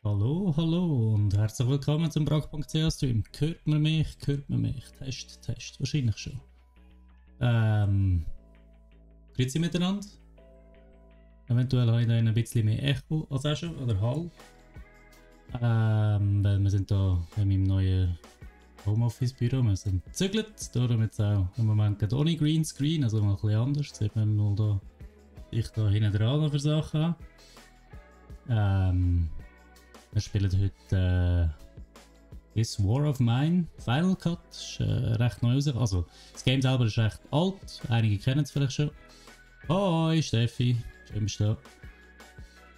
Hallo, hallo und herzlich willkommen zum Brag.ch Stream. Hört man mich? Hört man mich? Test, Test. Wahrscheinlich schon. Grüezi miteinander. Eventuell habe ich da ein bisschen mehr Echo als auch schon, oder Hall. Weil wir sind da in meinem neuen Homeoffice-Büro. Wir sind gezügelt, darum jetzt auch im Moment gerade ohne Greenscreen, also mal ein bisschen anders. Jetzt sieht man mal da, ich da hinten dran noch für Sachen habe. Wir spielen heute This War of Mine Final Cut. Ist recht neu raus. Also, das Game selber ist recht alt. Einige kennen es vielleicht schon. Hoi Steffi, schön bist du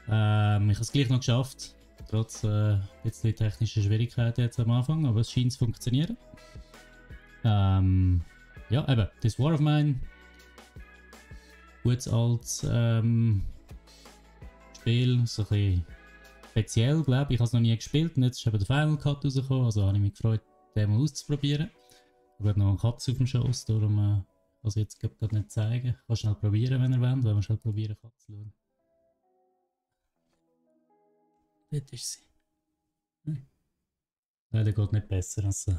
da. Ich habe es gleich noch geschafft. Trotz bisschen technischer Schwierigkeiten jetzt am Anfang, aber es scheint zu funktionieren. Ja, eben, This War of Mine. Gutes altes Spiel, so ein bisschen speziell, glaube ich. Ich habe es noch nie gespielt und jetzt ist eben der Final Cut rausgekommen, also habe ich mich gefreut, den mal auszuprobieren. Ich habe noch eine Katze auf dem Schoß, darum kann ich jetzt gerade nicht zeigen. Ich kann schnell probieren, wenn ihr wollt, wenn man schnell probieren kann zu schauen. Dort ist sie. Nein, der geht nicht besser als so.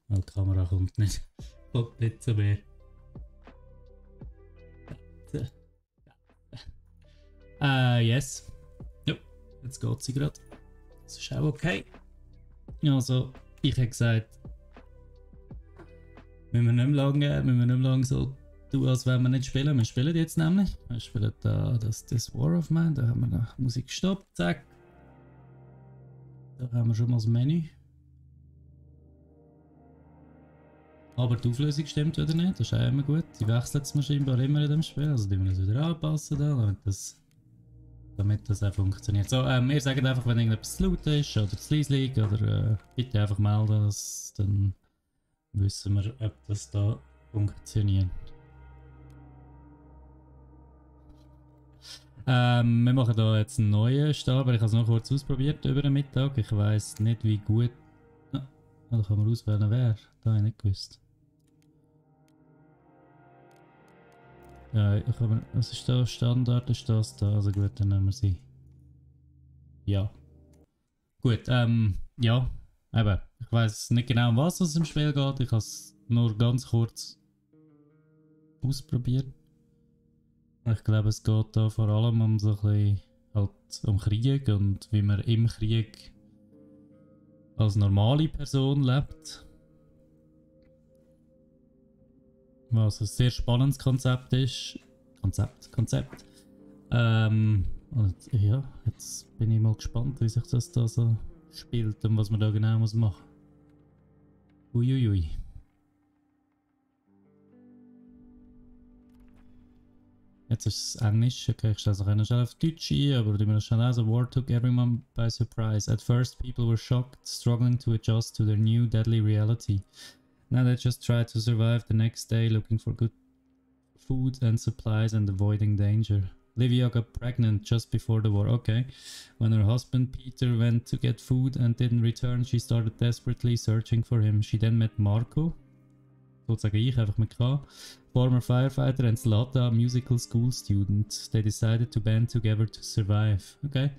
Weil die Kamera kommt nicht zu mir. Yes. Jetzt geht sie gerade. Das ist auch okay. Also, ich habe gesagt, müssen wir nicht mehr lang so tun, als wenn wir nicht spielen. Wir spielen jetzt nämlich. Wir spielen da das War of Mine. Da haben wir die Musik gestoppt. Zack. Da haben wir schon mal das Menü. Aber die Auflösung stimmt wieder nicht. Das ist auch immer gut. Die wechselt es mir scheinbar immer in dem Spiel. Also, die müssen wir das wieder anpassen, da, damit das auch funktioniert. So, ihr sagt einfach, wenn irgendetwas zu laut ist oder zu leise liegt, oder bitte einfach melden, dann wissen wir, ob das da funktioniert. Wir machen da jetzt einen neuen Stab, aber ich habe es noch kurz ausprobiert über den Mittag. Ich weiß nicht, wie gut. Da kann man auswählen, wer. Da habe ich nicht gewusst. Ja, was ist da? Standard ist das da. Also gut, dann nehmen wir sie. Ja. Gut, ja. Eben, ich weiß nicht genau, um was es im Spiel geht. Ich habe es nur ganz kurz ausprobiert. Ich glaube, es geht da vor allem um so ein bisschen halt um Krieg und wie man im Krieg als normale Person lebt. Was ein sehr spannendes Konzept ist. Konzept. Und ja, jetzt bin ich mal gespannt, wie sich das da so spielt und was man da genau muss machen. Uiuiui. Jetzt ist es Englisch, okay, ich stelle es schnell auf Deutsch ein, aber du mir das schnell aus. The war took everyone by surprise. At first people were shocked, struggling to adjust to their new deadly reality. Now they just try to survive the next day, looking for good food and supplies and avoiding danger. Livia got pregnant just before the war, okay. When her husband Peter went to get food and didn't return, she started desperately searching for him. She then met Marco, sozusagen ich, einfach mit K, former firefighter and Zlata, musical school student. They decided to band together to survive. Okay.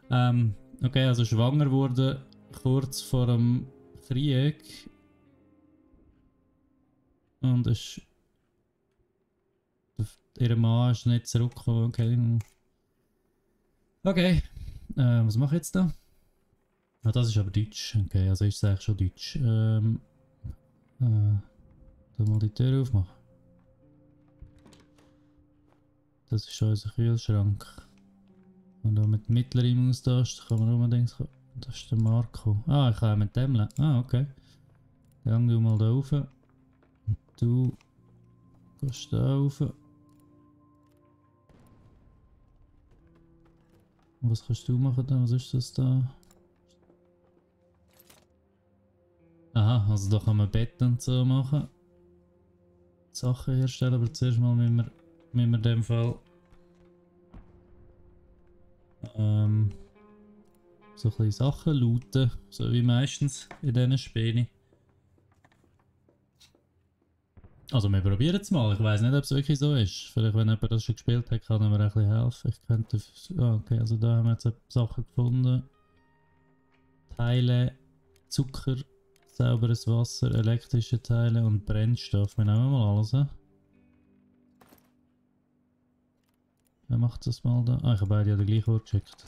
Okay, also schwanger wurde kurz vor dem Krieg. Und ihr Mann ist nicht zurückgekommen. Okay. Okay. Was mache ich jetzt da? Ah, das ist aber Deutsch. Okay, also ist es eigentlich schon Deutsch. Da mal die Tür aufmachen. Das ist unser Kühlschrank. Und da mit mittlerer Maustaste kann man unbedingt. Das ist der Marco. Ah, ich kann mit dem. Ah, okay. Dann du mal da rauf. Und du gehst da rauf. Was kannst du machen da? Was ist das da? Aha, also da kann man Bett und so machen. Sachen herstellen, aber zuerst mal müssen wir in dem Fall so ein bisschen Sachen looten, so wie meistens in diesen Spielen. Also wir probieren es mal. Ich weiß nicht, ob es wirklich so ist. Vielleicht, wenn jemand das schon gespielt hat, kann er mir ein bisschen helfen. Ich könnte... Ah, okay, also da haben wir jetzt Sachen gefunden. Teile, Zucker, sauberes Wasser, elektrische Teile und Brennstoff. Wir nehmen mal alles. Wer macht das mal da? Ah, ich habe beide an den gleichen Ort geschickt.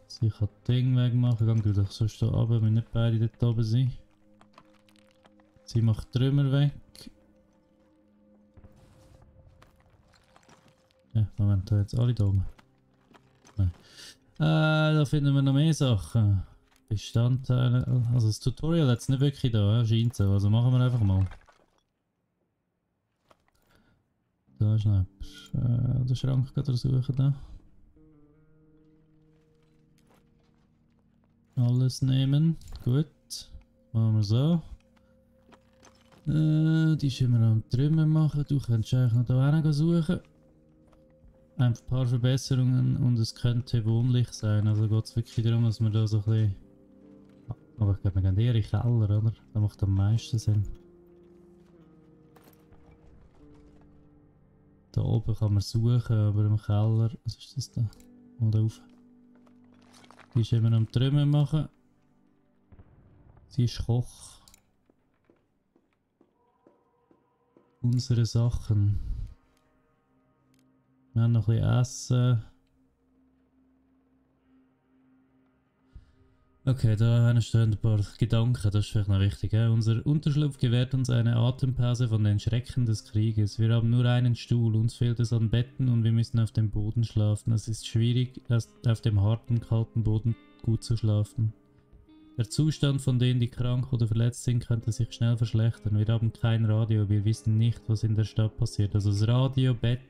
Also ich kann das Ding wegmachen. Gang du doch sonst da runter, wenn nicht beide dort oben sind. Sie macht Trümmer weg. Ja, Moment, da jetzt alle da oben. Nein. Da finden wir noch mehr Sachen. Bestandteile. Also das Tutorial hat es nicht wirklich da, scheint so. Also machen wir einfach mal. Da ist noch der Schrank gerade suchen da. Alles nehmen. Gut. Machen wir so. Die müssen wir am Trümmer machen. Du könntest eigentlich noch da hinten suchen. Einfach ein paar Verbesserungen und es könnte wohnlich sein. Also geht es wirklich darum, dass wir da so ein bisschen... Aber ich glaube, wir gehen eher in den Keller, oder? Das macht am meisten Sinn. Da oben kann man suchen, aber im Keller... Was ist das da? Mal da rauf. Die ist immer am Trümmer machen. Sie ist Koch. Unsere Sachen. Wir haben noch ein bisschen Essen. Okay, da stehen ein paar Gedanken, das ist vielleicht noch wichtig. Unser Unterschlupf gewährt uns eine Atempause von den Schrecken des Krieges. Wir haben nur einen Stuhl, uns fehlt es an Betten und wir müssen auf dem Boden schlafen. Es ist schwierig, erst auf dem harten, kalten Boden gut zu schlafen. Der Zustand von denen, die krank oder verletzt sind, könnte sich schnell verschlechtern. Wir haben kein Radio, wir wissen nicht, was in der Stadt passiert. Also das Radio, Bett...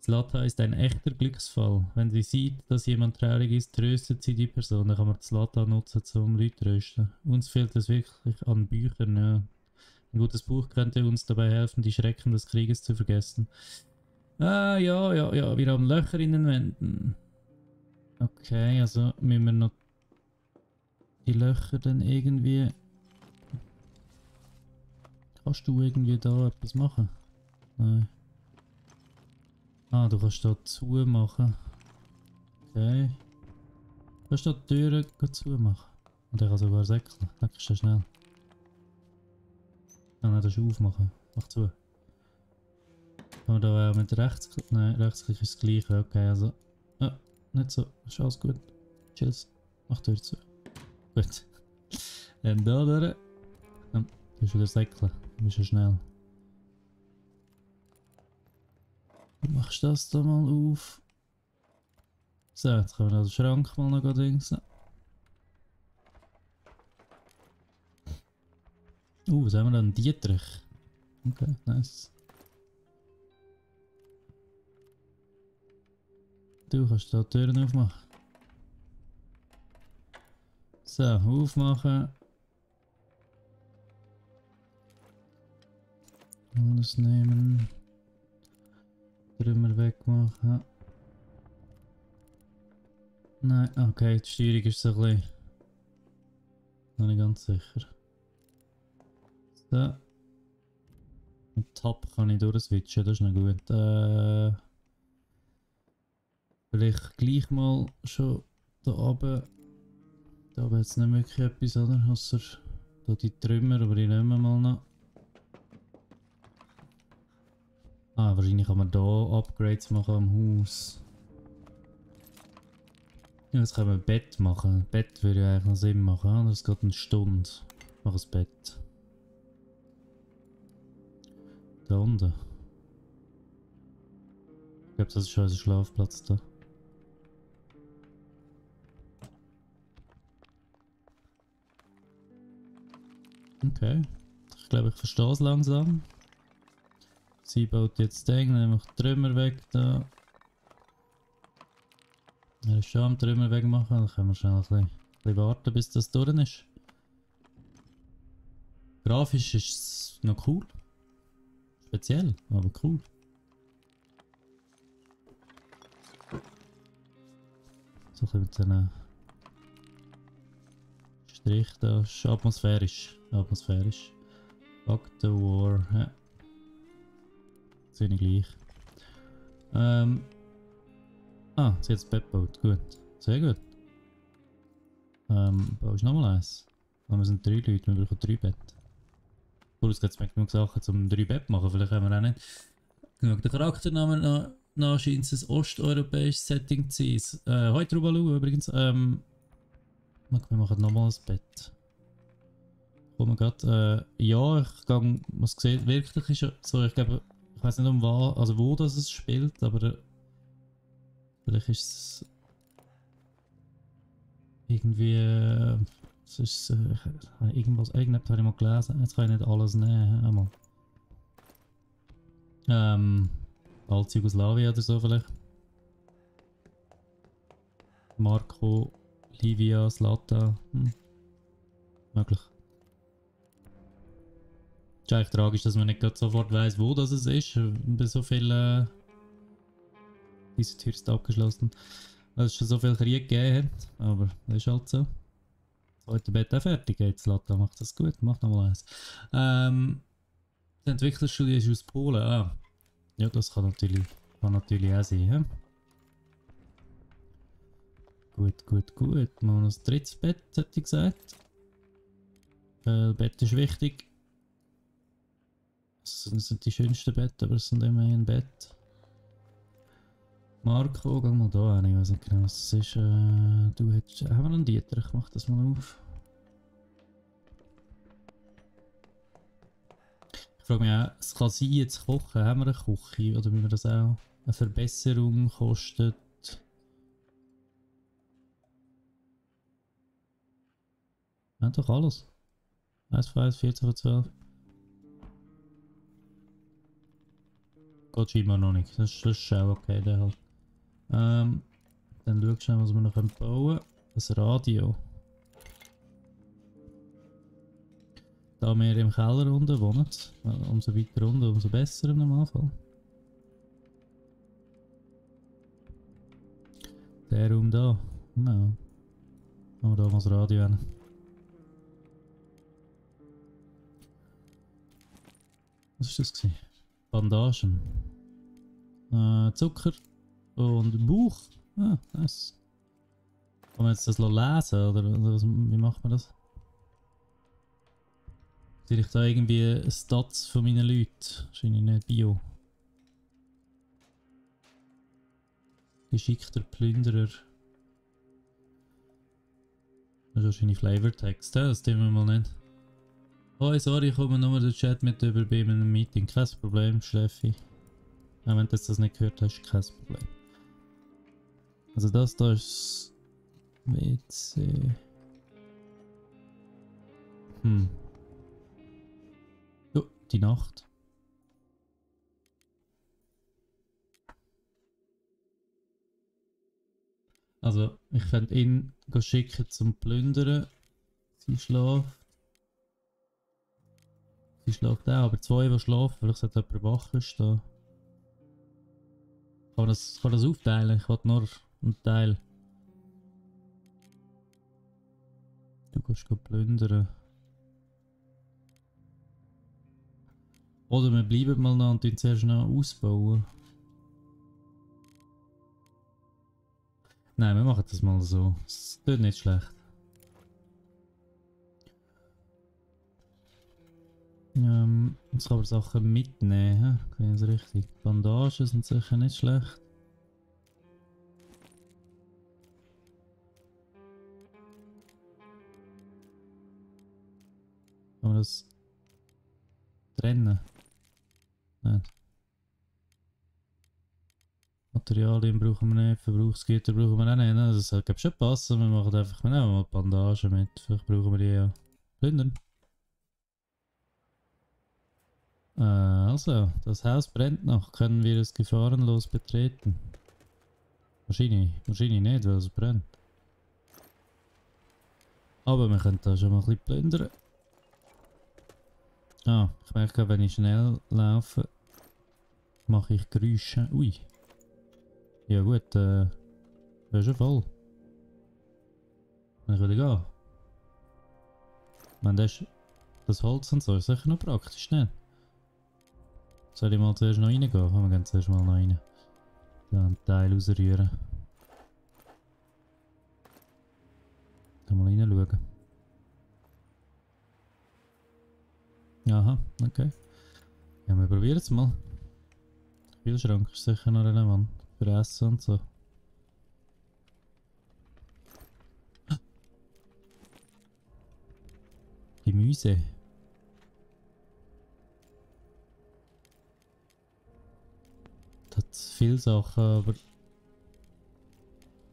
Zlata ist ein echter Glücksfall. Wenn sie sieht, dass jemand traurig ist, tröstet sie die Person. Dann kann man Zlata nutzen, um Leute zu trösten. Uns fehlt es wirklich an Büchern. Ja. Ein gutes Buch könnte uns dabei helfen, die Schrecken des Krieges zu vergessen. Ah, ja. Wir haben Löcher in den Wänden. Okay, also müssen wir noch die Löcher dann irgendwie... Kannst du irgendwie da etwas machen? Nein. Ah, du kannst da zumachen. Okay. Du kannst da die Türen zumachen. Und ich kann sogar säckeln. Das ist ja schnell. Ah, nein, das ist aufmachen. Mach zu. Kann man da auch mit Rechtsklick... Nein, Rechtsklick ist das gleiche. Okay, also... Ja, nicht so. Ist alles gut. Tschüss. Mach die Tür zu. Gut. Dann da durch. Du musst wieder säckeln. Du bist ja schnell. Machst das da mal auf. So, jetzt können wir den Schrank mal noch dingsen. Was haben wir da? Einen Dietrich. Okay, nice. Du kannst da die Türen aufmachen. So, aufmachen. Alles nehmen. Trümmer wegmachen. Nein, okay, die Steuerung ist so ein bisschen... Noch nicht ganz sicher. So. Mit Tab kann ich durchswitchen, das ist noch gut. Vielleicht gleich mal schon da oben. Da oben jetzt nicht wirklich etwas, oder? Außer da die Trümmer, aber die nehmen wir mal noch. Ah, wahrscheinlich kann man da Upgrades machen am Haus. Ja, jetzt können wir ein Bett machen. Ein Bett würde ja eigentlich noch Sinn machen, das geht eine Stunde. Ich mache ein Bett. Da unten. Ich glaube, das ist schon unser Schlafplatz da. Okay. Ich glaube, ich verstehe es langsam. Sie baut jetzt das Ding, dann macht die Trümmer weg da. Er ist schon am Trümmer wegmachen, dann können wir schnell ein bisschen warten, bis das durch ist. Grafisch ist es noch cool. Speziell, aber cool. So ein bisschen mit diesen Strich da, ist atmosphärisch. Atmosphärisch. Fuck the war. Ja. Sehe ich gleich. Sie hat das Bett gebaut. Gut. Sehr gut. Baust du nochmal eins? Wir sind 3 Leute, wir brauchen 3 Bett. Cool, es gibt genug Sachen zum 3 Bett machen, vielleicht haben wir auch nicht genug den Charakternamen nach scheint es ein osteuropäisches Setting zu sein. Heute Rubalu übrigens, wir machen nochmal ein Bett. Kommen wir gerade, ja, ich gehe, was sieht, wirklich ist so, ich glaube, ich weiß nicht also wo das es spielt, aber vielleicht ist es irgendwie, es ist, irgendetwas habe ich mal gelesen, jetzt kann ich nicht alles nehmen, einmal. Alt-Jugoslawien oder so vielleicht. Marco, Livia, Zlata, möglich. Es ist eigentlich tragisch, dass man nicht gerade sofort weiss, wo das ist. Bei so vielen. Diese Tür ist abgeschlossen. Weil es schon so viel Krieg gegeben hat. Aber das ist halt so. Heute Bett auch fertig jetzt. Latta macht das gut. Macht nochmal eins. Die Entwicklerstudie ist aus Polen. Ah. Ja, das kann natürlich auch sein. He? Gut. Machen wir noch das drittes Bett, hätte ich gesagt. Bett ist wichtig. Das sind die schönsten Betten, aber es sind immerhin Bett. Marco, geh mal da hin, ich weiß nicht genau was das ist. Haben wir einen Dietrich? Ich mach das mal auf. Ich frage mich auch, es kann sein, jetzt kochen, haben wir eine Küche oder wie wir das auch eine Verbesserung kostet? Ja, doch alles. 1 von 1, 14 von 12. Geht scheinbar noch nicht, das ist auch okay, der halt. Dann schau ich schnell, was wir noch bauen können. Das Radio. Da wir im Keller unten wohnen, umso weiter unten, umso besser im Normalfall. Der Raum da. Ja. Machen wir da mal das Radio hin. Was war das gewesen? Bandagen. Zucker und Bauch. Ah, nice. Kann man jetzt das lesen oder wie macht man das? Sehe ich da irgendwie Stats von meinen Leuten? Wahrscheinlich nicht Bio. Geschickter Plünderer. Das ist wahrscheinlich Flavortext, das tun wir mal nicht. Oh, sorry, ich komme nur den Chat mit über bei einem Meeting. Kein Problem, Steffi. Auch wenn du das nicht gehört hast, kein Problem. Also das da ist WC. Oh, die Nacht. Also, ich könnte ihn schicken zum Plündern. Sie schläft. Sie schläft auch, aber 2, die schlafen, vielleicht sollte jemand wach stehen. Kann das aufteilen? Ich will nur einen Teil. Du kannst plündern. Oder wir bleiben mal noch und zuerst noch ausbauen. Nein, wir machen das mal so. Das tut nicht schlecht. Jetzt kann man Sachen mitnehmen. Okay, das richtig. Bandagen sind sicher nicht schlecht. Kann man das trennen? Nein. Materialien brauchen wir nicht, Verbrauchsgüter brauchen wir auch nicht. Also das sollte schon passen. Wir machen einfach, wir nehmen mal Bandagen mit. Vielleicht brauchen wir die ja. Plündern. Also, das Haus brennt noch. Können wir es gefahrenlos betreten? Wahrscheinlich nicht, weil es brennt. Aber wir können da schon mal ein bisschen plündern. Ah, ich merke, wenn ich schnell laufe, mache ich Geräusche. Ui. Ja gut, wäre schon voll. Wenn ich wieder gehe. Ich meine, das ist Das Holz und so ist sicher noch praktisch, nicht? Soll ich mal zuerst noch reingehen? Komm, wir gehen zuerst mal noch rein. Da einen Teil rausrühren. Da mal reinschauen. Aha, okay. Ja, wir probieren es mal. Der Kühlschrank ist sicher noch relevant. Für Essen und so. Gemüse. Das hat viele Sachen, aber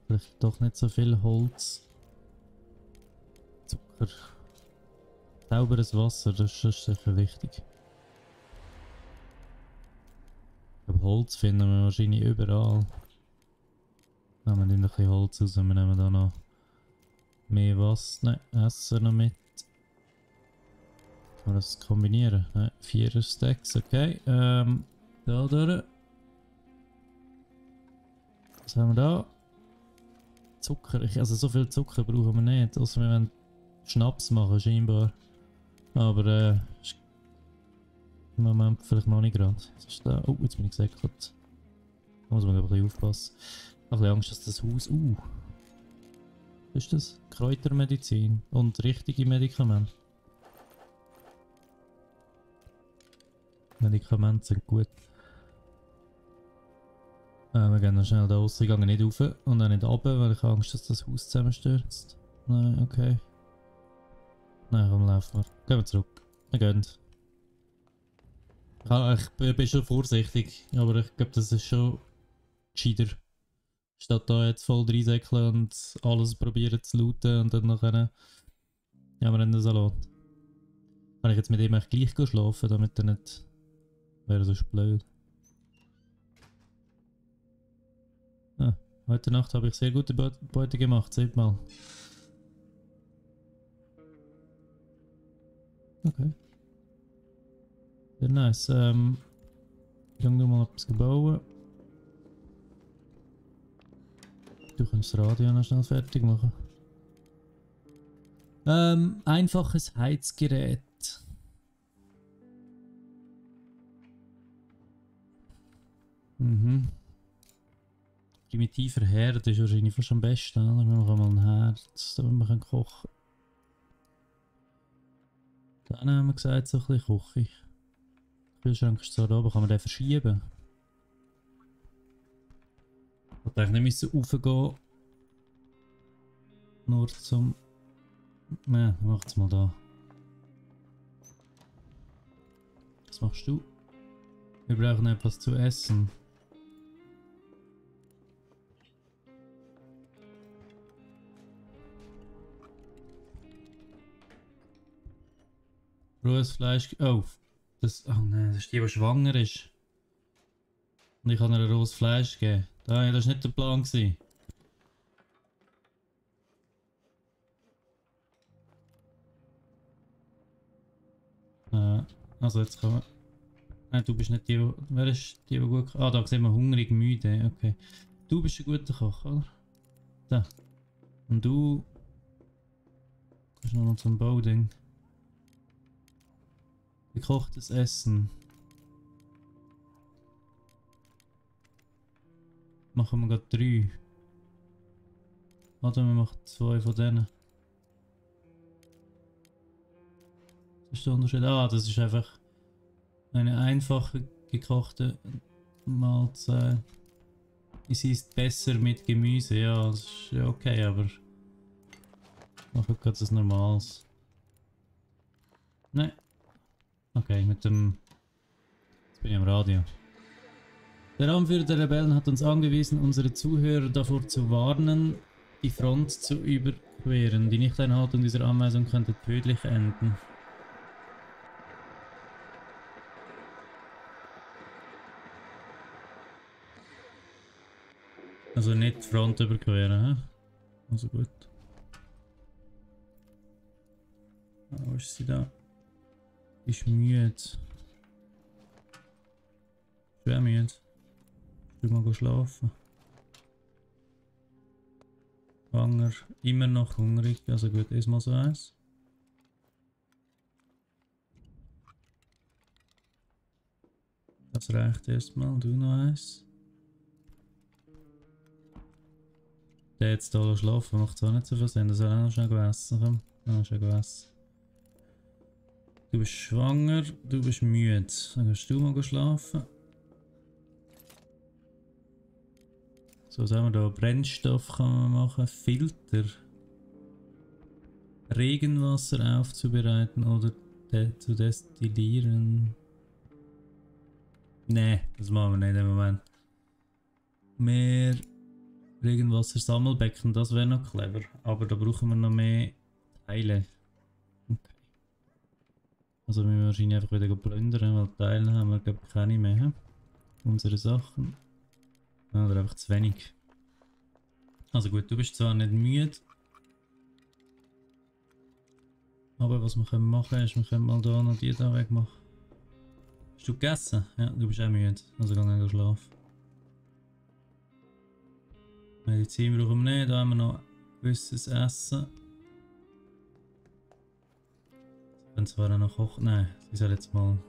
vielleicht doch nicht so viel Holz. Zucker. Sauberes Wasser, das ist sicher wichtig. Aber Holz finden wir wahrscheinlich überall. Nehmen wir ein bisschen Holz raus, wir nehmen da noch mehr Wasser, nein, Essen noch mit. Kann man das kombinieren? Nein, 4 Stacks, okay. Da durch. Was haben wir da? Zucker, also so viel Zucker brauchen wir nicht, außer wir wollen Schnaps machen scheinbar. Aber im Moment vielleicht noch nicht gerade. Was ist da? Oh, jetzt bin ich gesäckelt. Da muss man ein bisschen aufpassen. Ich habe ein bisschen Angst, dass das Haus... Was ist das? Kräutermedizin und richtige Medikamente. Medikamente sind gut. Wir gehen dann schnell da raus, gehen nicht rauf und dann nicht runter, weil ich habe Angst, dass das Haus zusammenstürzt. Nein, okay. Nein, komm, laufen wir. Gehen wir zurück. Wir gehen. Ich bin schon vorsichtig, aber ich glaube, das ist schon gescheiter. Statt da jetzt voll reinsäckeln und alles probieren zu looten und dann nachher... Ja, wir haben den Salat. Kann ich jetzt mit ihm echt gleich schlafen, damit er nicht... Wäre sonst blöd. Ah, heute Nacht habe ich sehr gute Beute gemacht, seht mal. Okay. Sehr nice. Ich kann nur mal etwas bauen. Du kannst das Radio noch schnell fertig machen. Einfaches Heizgerät. Mhm. Primitiver Herd ist wahrscheinlich fast am besten, oder? Wir machen mal einen Herd, damit wir kochen können. Dann haben wir gesagt, so ein bisschen Küche. Der Kühlschrank ist zwar da, aber kann man den verschieben? Ich hätte eigentlich nicht müssen raufgehen. Nur zum... Ne, macht's mal da. Was machst du? Wir brauchen etwas zu essen. Rohes Fleisch. Oh, das. Oh nein, das ist die, die schwanger ist. Und ich kann ihr rohes Fleisch geben. Das war nicht der Plan. Also jetzt kann man. Nein, du bist nicht die, wer ist die gut... Ah, da sehen wir hungrig, müde, okay. Du bist ein guter Koch, oder? Da. Und du... Kannst noch zum Bauding. Gekochtes Essen. Machen wir gerade 3. Oder wir machen 2 von denen. Das ist der Unterschied. Ah, das ist einfach eine einfache gekochte Mahlzeit. Es ist besser mit Gemüse, ja, das ist ja okay, aber machen gerade das Normales. Nein. Okay, mit dem... Jetzt bin ich am Radio. Der Anführer der Rebellen hat uns angewiesen, unsere Zuhörer davor zu warnen, die Front zu überqueren. Die Nichteinhaltung dieser Anweisung könnte tödlich enden. Also nicht die Front überqueren, hä? Also gut. Wo ist sie da? Die ist müde. Schwer müde. Ich will mal schlafen. Hunger. Immer noch hungrig. Also gut, erstmal so eins. Das reicht erstmal. Du noch eins. Der jetzt hier schlafen macht zwar nicht so viel Sinn. Das soll auch noch schnell gegessen. Komm, noch schnell gegessen. Du bist schwanger, du bist müde. Dann kannst du mal schlafen. So, was haben wir da? Brennstoff kann man machen. Filter. Regenwasser aufzubereiten oder zu destillieren. Nee, das machen wir nicht im Moment. Mehr Regenwasser-Sammelbecken, das wäre noch clever. Aber da brauchen wir noch mehr Teile. Okay. Also müssen wir wahrscheinlich einfach wieder plündern, weil Teile haben wir glaube ich keine mehr. He? Unsere Sachen. Oder einfach zu wenig. Also gut, du bist zwar nicht müde. Aber was wir können machen ist, wir können mal da noch die da wegmachen. Hast du gegessen? Ja, du bist auch müde. Also geh dann schlafen. Medizin brauchen wir nicht, da haben wir noch gewisses Essen. Sie können zwar auch noch kochen. Nein, sie soll jetzt mal.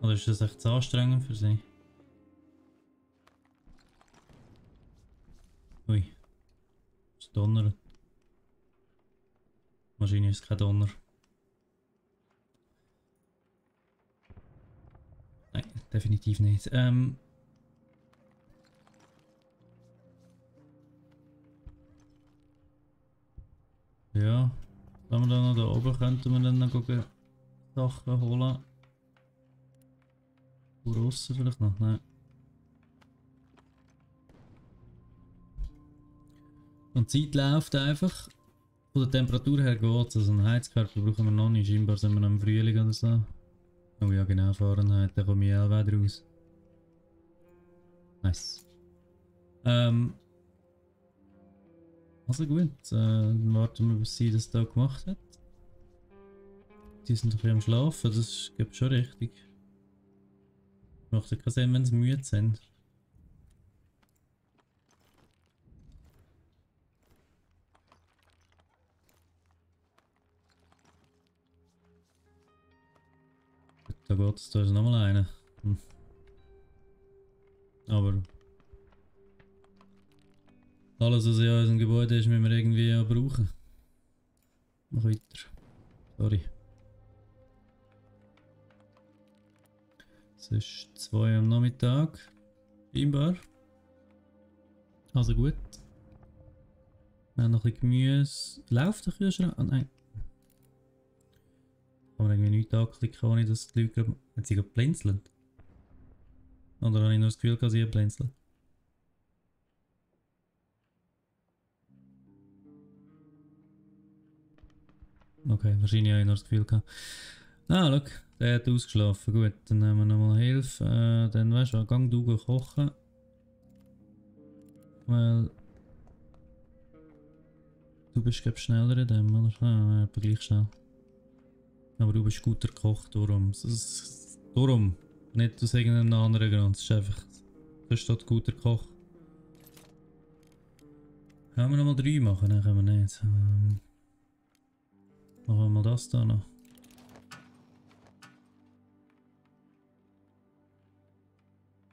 Oder ist das echt zu anstrengend für sie? Ui. Es donnert. Wahrscheinlich ist es kein Donner. Nein, definitiv nicht. Ja, wenn wir dann noch da oben könnten wir dann noch gucken, Sachen holen. Russen vielleicht noch? Nein. Und die Zeit läuft einfach. Von der Temperatur her geht es. Also einen Heizkörper brauchen wir noch nicht. Scheinbar sind wir noch im Frühling oder so. Oh ja, genau, Fahrenheit. Da komme ich auch wieder raus. Nice. Also gut, dann warten wir, bis sie das da gemacht hat. Die sind doch hier am Schlafen, das ist schon richtig. Macht ja keinen Sinn, wenn sie müde sind. Da geht es, da ist nochmal einer. Aber alles, was in unserem Gebäude ist, müssen wir irgendwie ja brauchen. Mach weiter. Sorry. Es ist 2 am Nachmittag. Scheinbar. Also gut. Wir haben noch ein bisschen Gemüse. Läuft der Kühlschrank? Ah nein. Kann man irgendwie nichts anklicken, ohne dass die Leute gerade... Hat sie gerade blinzelt? Oder habe ich nur das Gefühl, dass sie blinzelt? Okay, wahrscheinlich habe ich nur das Gefühl gehabt. Ah, schau, der hat ausgeschlafen. Gut, dann nehmen wir nochmal Hilfe. Dann weißt du, gang du kochen. Weil... Du bist glaube schneller in dem, oder? Ah, aber gleich schnell. Aber du bist guter Koch, darum. Darum. Nicht aus irgendeinem anderen Grund. Es ist einfach... Da steht guter Koch. Können wir nochmal 3 machen? Nein, können wir nicht. Machen wir mal das da noch.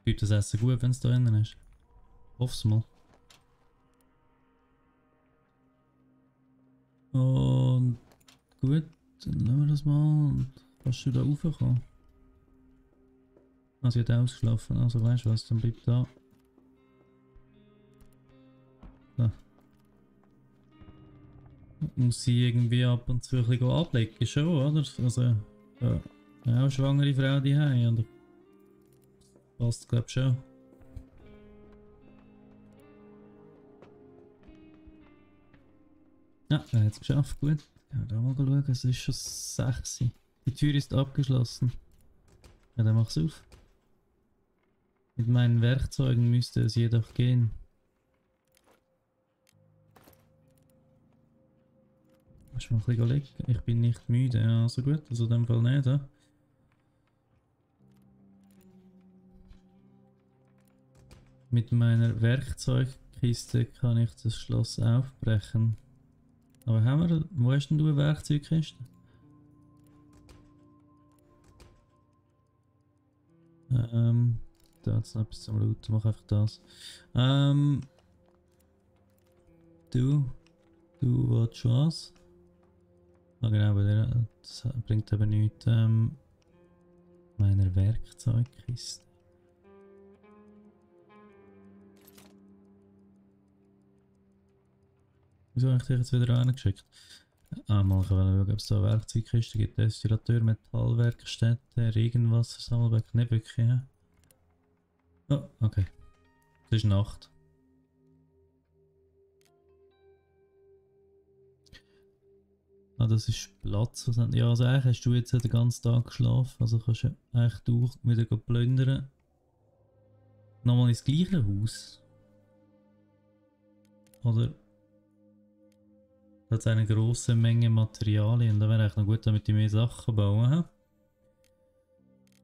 Bleibt das Essen gut, wenn es da drinnen ist? Hoff's mal. Und gut, dann lassen wir das mal und kannst du da raufkommen. Ah, sie hat ausgeschlafen, also weißt du was, dann bleibt da. So. Muss sie irgendwie ab und zu ein bisschen ablegen, schon, oder? Also, ja, auch schwangere Frau die haben, oder? Passt, glaube ich schon. Ja, er hat es geschafft, gut. Ja, da mal schauen, es ist schon 6. Die Tür ist abgeschlossen. Ja, dann mach's auf. Mit meinen Werkzeugen müsste es jedoch gehen. Musst du mal ein bisschen legen? Ich bin nicht müde, ja, also gut, also in dem Fall nicht, ja. Mit meiner Werkzeugkiste kann ich das Schloss aufbrechen. Aber haben wir, wo hast denn du eine Werkzeugkiste? da jetzt noch etwas zum Looten, mach einfach das. Du willst was? Ah genau, aber das bringt aber nichts. Meiner Werkzeugkiste. Wieso habe ich dich jetzt wieder reingeschickt? Mal ich will schauen, ob es da eine Werkzeugkiste gibt. Destillateur, Metallwerkstätte, Regenwassersammelbecken. Nicht wirklich, ja? Oh, okay. Es ist Nacht. Ah, das ist Platz. Ja, also eigentlich hast du jetzt den ganzen Tag geschlafen. Also kannst du eigentlich du wieder plündern. Nochmal ins gleiche Haus. Oder hat es eine große Menge Materialien. Da wäre eigentlich noch gut, damit ich mehr Sachen bauen kann.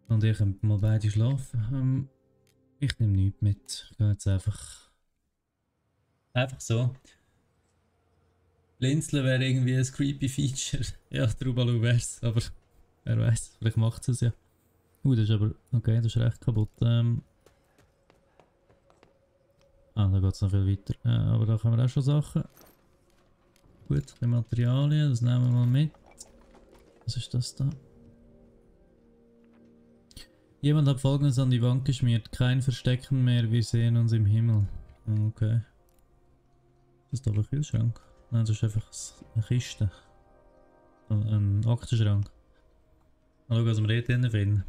Und ihr könnt mal beide schlafen. Ich nehme nichts mit. Ich gehe jetzt einfach. Einfach so. Blinzeln wäre irgendwie ein creepy Feature. Ja, Trubalu wär's, aber wer weiß, vielleicht macht es ja. Das ist aber. Okay, das ist recht kaputt. Da geht es noch viel weiter. Aber da haben wir auch schon Sachen. Gut, die Materialien, das nehmen wir mal mit. Was ist das da? Jemand hat folgendes an die Wand geschmiert. Kein Verstecken mehr, wir sehen uns im Himmel. Okay. Das ist doch ein Kühlschrank. Nein, das ist einfach eine Kiste. Ein Aktenschrank. Mal schauen, was wir hier drinnen finden.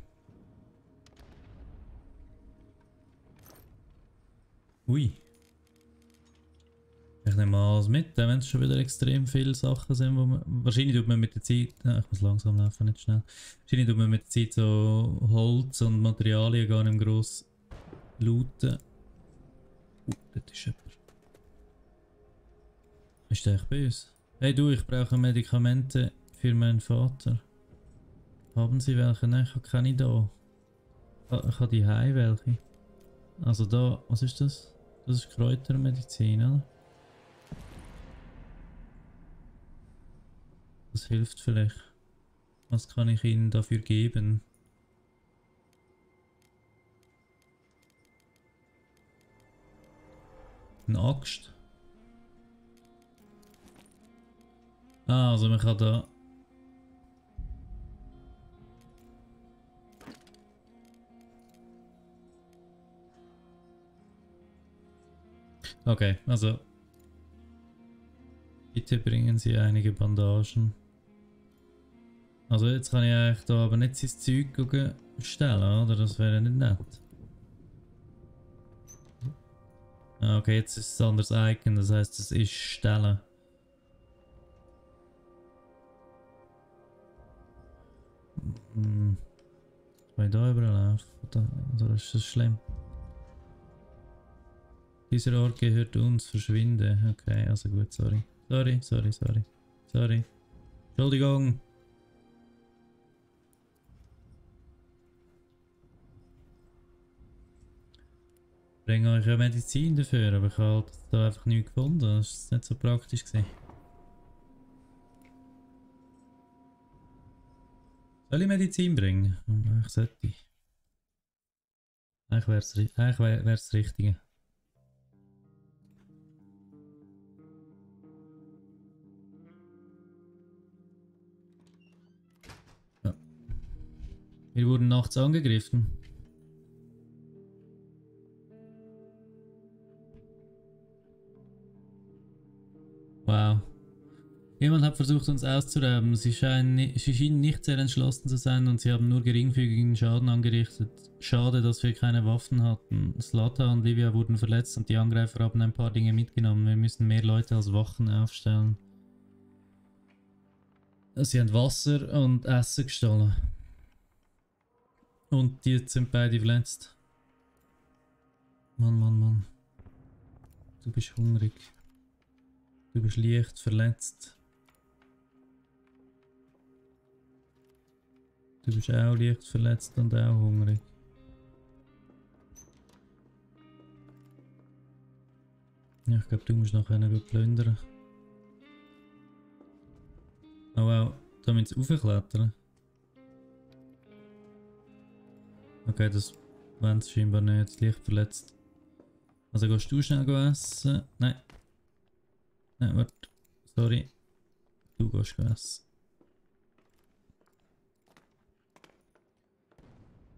Ui. Ich nehme mal alles mit, wenn es schon wieder extrem viele Sachen sind, wo man... Wahrscheinlich tut man mit der Zeit... ich muss langsam laufen, nicht schnell. Wahrscheinlich tut man mit der Zeit so Holz und Materialien gar nicht gross looten. Dort ist jemand. Ist der echt bei uns? Hey du, ich brauche Medikamente für meinen Vater. Haben Sie welche? Nein, ich habe keine da. Ich habe die Hause welche. Also da, was ist das? Das ist Kräutermedizin, oder? Das hilft vielleicht. Was kann ich Ihnen dafür geben? Eine Axt? Ah, also man kann da... Okay, also... Bitte bringen Sie einige Bandagen. Also jetzt kann ich eigentlich da aber nicht sein Zeug stellen, oder? Das wäre nicht nett. Ah, okay, jetzt ist es ein anderes Icon, das heisst es ist stellen. Kann ich da überlaufen? Oder ist das schlimm? Dieser Ort gehört uns, verschwinde. Okay, also gut, sorry. Sorry. Entschuldigung. Ich bringe euch ja Medizin dafür, aber ich habe halt da einfach nichts gefunden. Das ist nicht so praktisch gewesen. Soll ich Medizin bringen? Ich sollte. Eigentlich wäre es das Richtige. Ja. Wir wurden nachts angegriffen. Wow. Jemand hat versucht, uns auszurauben. Sie schienen nicht sehr entschlossen zu sein und sie haben nur geringfügigen Schaden angerichtet. Schade, dass wir keine Waffen hatten. Slata und Livia wurden verletzt und die Angreifer haben ein paar Dinge mitgenommen. Wir müssen mehr Leute als Wachen aufstellen. Sie haben Wasser und Essen gestohlen. Und die sind beide verletzt. Mann. Du bist hungrig. Du bist leicht verletzt. Du bist auch leicht verletzt und auch hungrig. Ja, ich glaube, du musst noch einen plündern. Oh wow, da müssen sie raufklettern. Okay, das Wenn es scheinbar nicht leicht verletzt. Also gehst du schnell essen? Nein. Nein, warte. Sorry. Du gehst essen.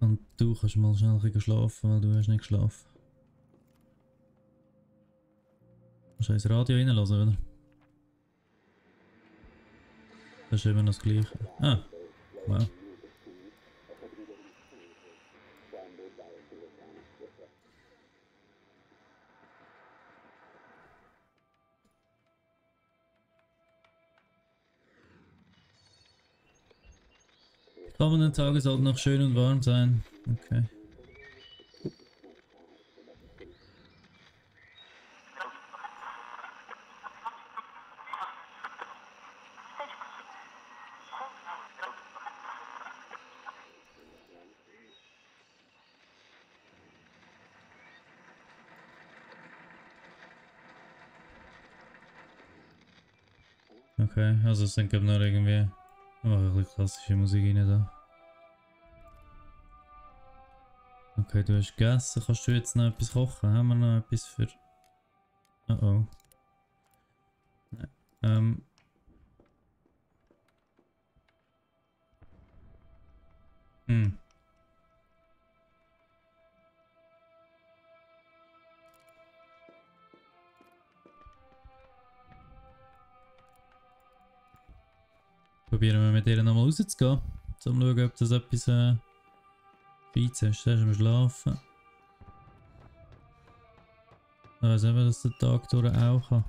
Und du kannst mal schnell ein bisschen schlafen, weil du hast nicht geschlafen. Musst du ins Radio reinlassen, oder? Das ist immer noch das Gleiche. Ah, wow. Die kommenden Tage sollten noch schön und warm sein. Okay. Okay, also es sind glaube ich noch irgendwie... Oh, ein bisschen klassische Musik rein da. Okay, du hast gegessen. Kannst du jetzt noch etwas kochen? Haben wir noch etwas für... Oh oh. Nein. Hm. Probieren wir mit ihr nochmal rauszugehen. Um zu schauen, ob das etwas Feiz ist. Zuerst mal schlafen. Ich weiss eben, dass der Tag durch auch kann.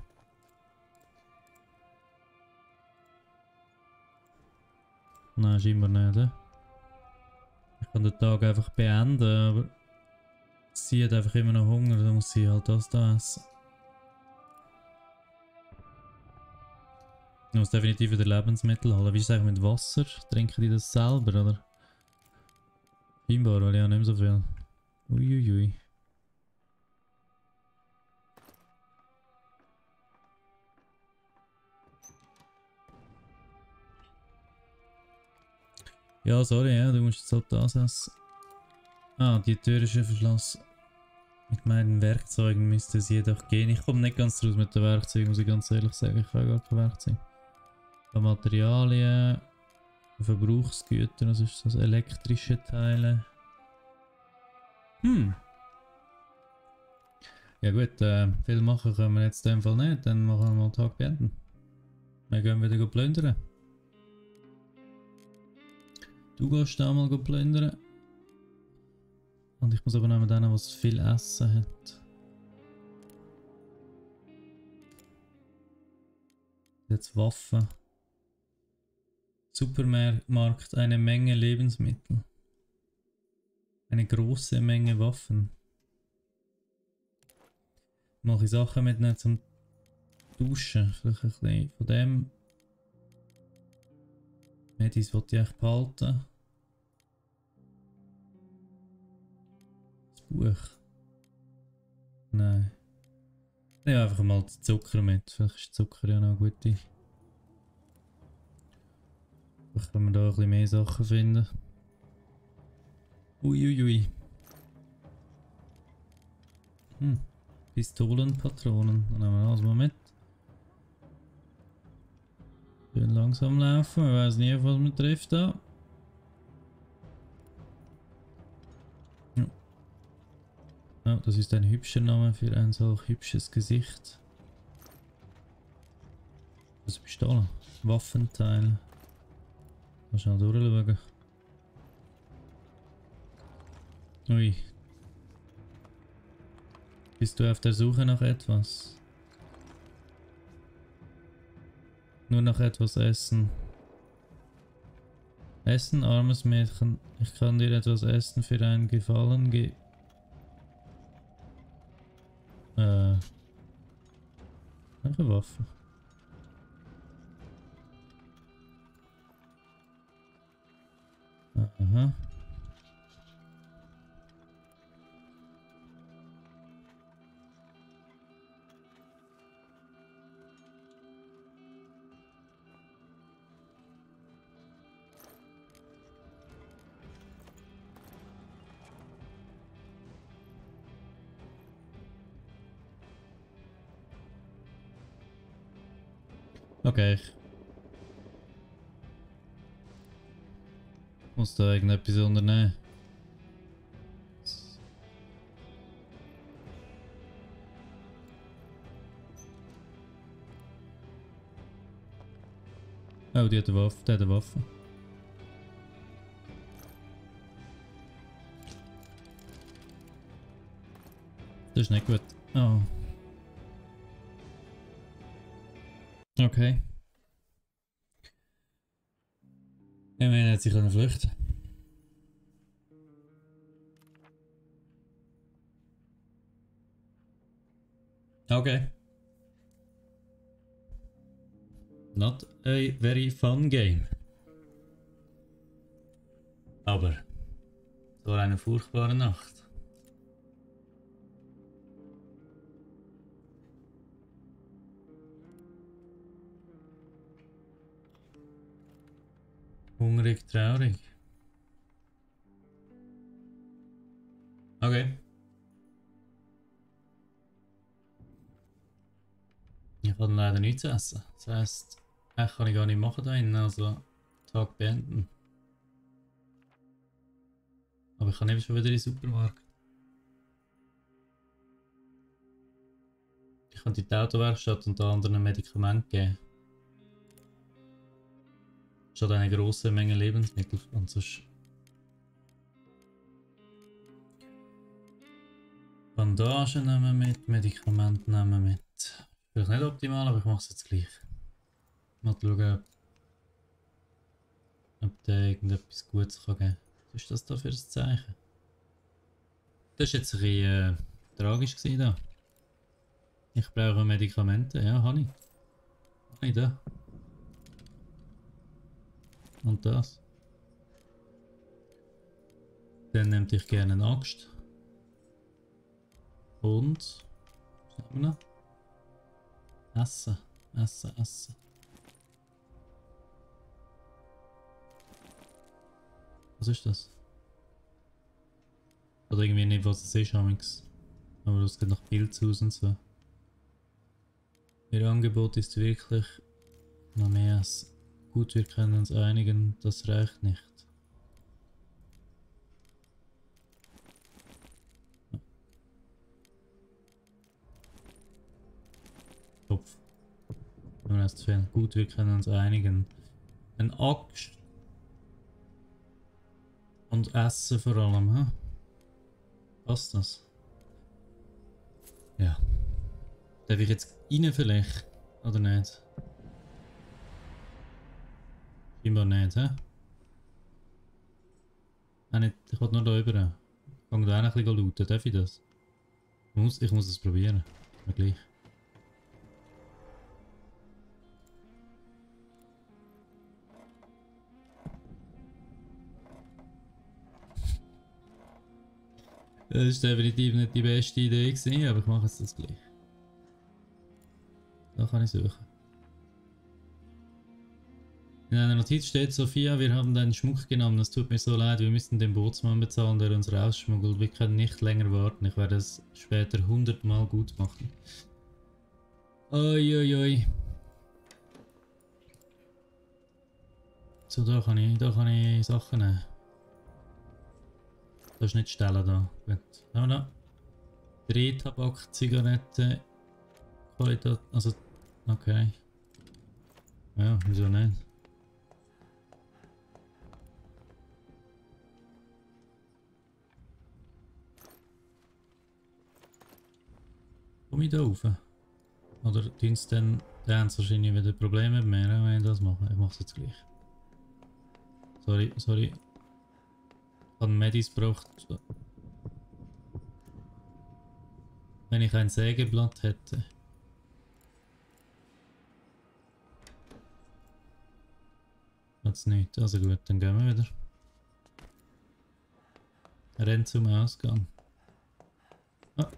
Nein, scheinbar nicht. Ich kann den Tag einfach beenden, aber sie hat einfach immer noch Hunger, dann muss sie halt das da essen. Ich muss definitiv wieder Lebensmittel holen. Wie ist es eigentlich mit Wasser? Trinken die das selber, oder? Scheinbar, weil ich habe nicht mehr so viel. Uiuiui. Ja, sorry, ja, du musst jetzt halt das essen. Ah, die Tür ist ja verschlossen. Mit meinen Werkzeugen müsste es jedoch gehen. Ich komme nicht ganz raus mit den Werkzeugen, muss ich ganz ehrlich sagen. Ich habe gar kein Werkzeug. Materialien, Verbrauchsgüter, was ist das? Elektrische Teile. Hm. Ja gut, viel machen können wir jetzt in dem Fall nicht. Dann machen wir mal den Tag beenden. Wir gehen wieder plündern. Du gehst da mal plündern. Und ich muss aber noch mit denen, was viel Essen hat. Jetzt Waffen. Supermarkt, eine Menge Lebensmittel. Eine große Menge Waffen. Mache ich Sachen mitnehmen zum Duschen. Vielleicht ein bisschen von dem. Medis wollte ich echt behalten. Das Buch. Nein. Ich nehme einfach mal Zucker mit. Vielleicht ist Zucker ja noch eine gute. Vielleicht können wir da ein bisschen mehr Sachen finden. Uiuiui. Pistolenpatronen. Dann nehmen wir alles mal mit. Schön langsam laufen. Ich weiß nie, was man trifft da. Ja. Oh, das ist ein hübscher Name für ein solch hübsches Gesicht. Das ist Pistole. Waffenteil. Mal schnell durchschauen. Ui. Bist du auf der Suche nach etwas? Nur nach etwas essen. Essen, armes Mädchen. Ich kann dir etwas essen für einen Gefallen geben. Eine Waffe. Aha. Okay, ich muss da irgendetwas unternehmen. Oh, die hat eine Waffe, der hat eine Waffe. Das ist nicht gut. Oh. Okay. Ich meine, er hat sich flüchten. Okay. Not a very fun game. Aber es war eine furchtbare Nacht. Hungrig, traurig. Okay. Ich habe leider nichts zu essen. Das heisst, ich kann ich gar nicht machen da drinnen, also Tag beenden. Aber ich kann eben schon wieder in den Supermarkt. Ich kann die Autowerkstatt und da anderen Medikamente geben. Statt eine große Menge Lebensmittel und sonst. Bandagen nehmen wir mit, Medikamente nehmen wir mit. Vielleicht nicht optimal, aber ich mache es jetzt gleich. Mal schauen, ob der irgendetwas Gutes kann geben. Was ist das da für ein Zeichen? Das war jetzt ein bisschen tragisch gewesen da. Ich brauche Medikamente, ja, habe ich. Habe ich da. Und das. Dann nimmt ich gerne eine Axt. Und. Was haben wir noch? Essen. Essen, essen. Was ist das? Oder irgendwie nicht, was es ist, amigs. Aber das geht nach Pilz aus und so. Ihr Angebot ist wirklich noch mehr als gut, wir können uns einigen, das reicht nicht. Kopf. Nur erst fehlen. Gut, wir können uns einigen. Ein Axt. Und Essen vor allem, hä? Passt das? Ja. Darf ich jetzt rein vielleicht? Oder nicht? Scheinbar nicht, hä? Nicht, ich will nur da rüber. Ich kann da auch ein bisschen looten, darf ich das? Ich muss es probieren. Mir gleich. Das ist definitiv nicht die beste Idee gewesen, aber ich mache es jetzt gleich. Da kann ich suchen. In einer Notiz steht: Sophia, wir haben deinen Schmuck genommen. Es tut mir so leid, wir müssen den Bootsmann bezahlen, der uns rausschmuggelt. Wir können nicht länger warten. Ich werde es später 100-mal gut machen. Oi, oi, oi. So, da kann ich Sachen nehmen. Das ist nicht stellen da. Gut. Haben wir da? Drehtabak, Zigarette, Qualität, also, okay. Ja, wieso nicht? Komme ich da rauf? Oder dienst dann, der haben wahrscheinlich wieder Probleme mit mir, wenn ich das mache. Ich mache es jetzt gleich. Sorry, sorry. Ich habe Medis gebraucht. Wenn ich ein Sägeblatt hätte. Hat's nicht. Also gut, dann gehen wir wieder. Rennt zum Ausgang. Ah,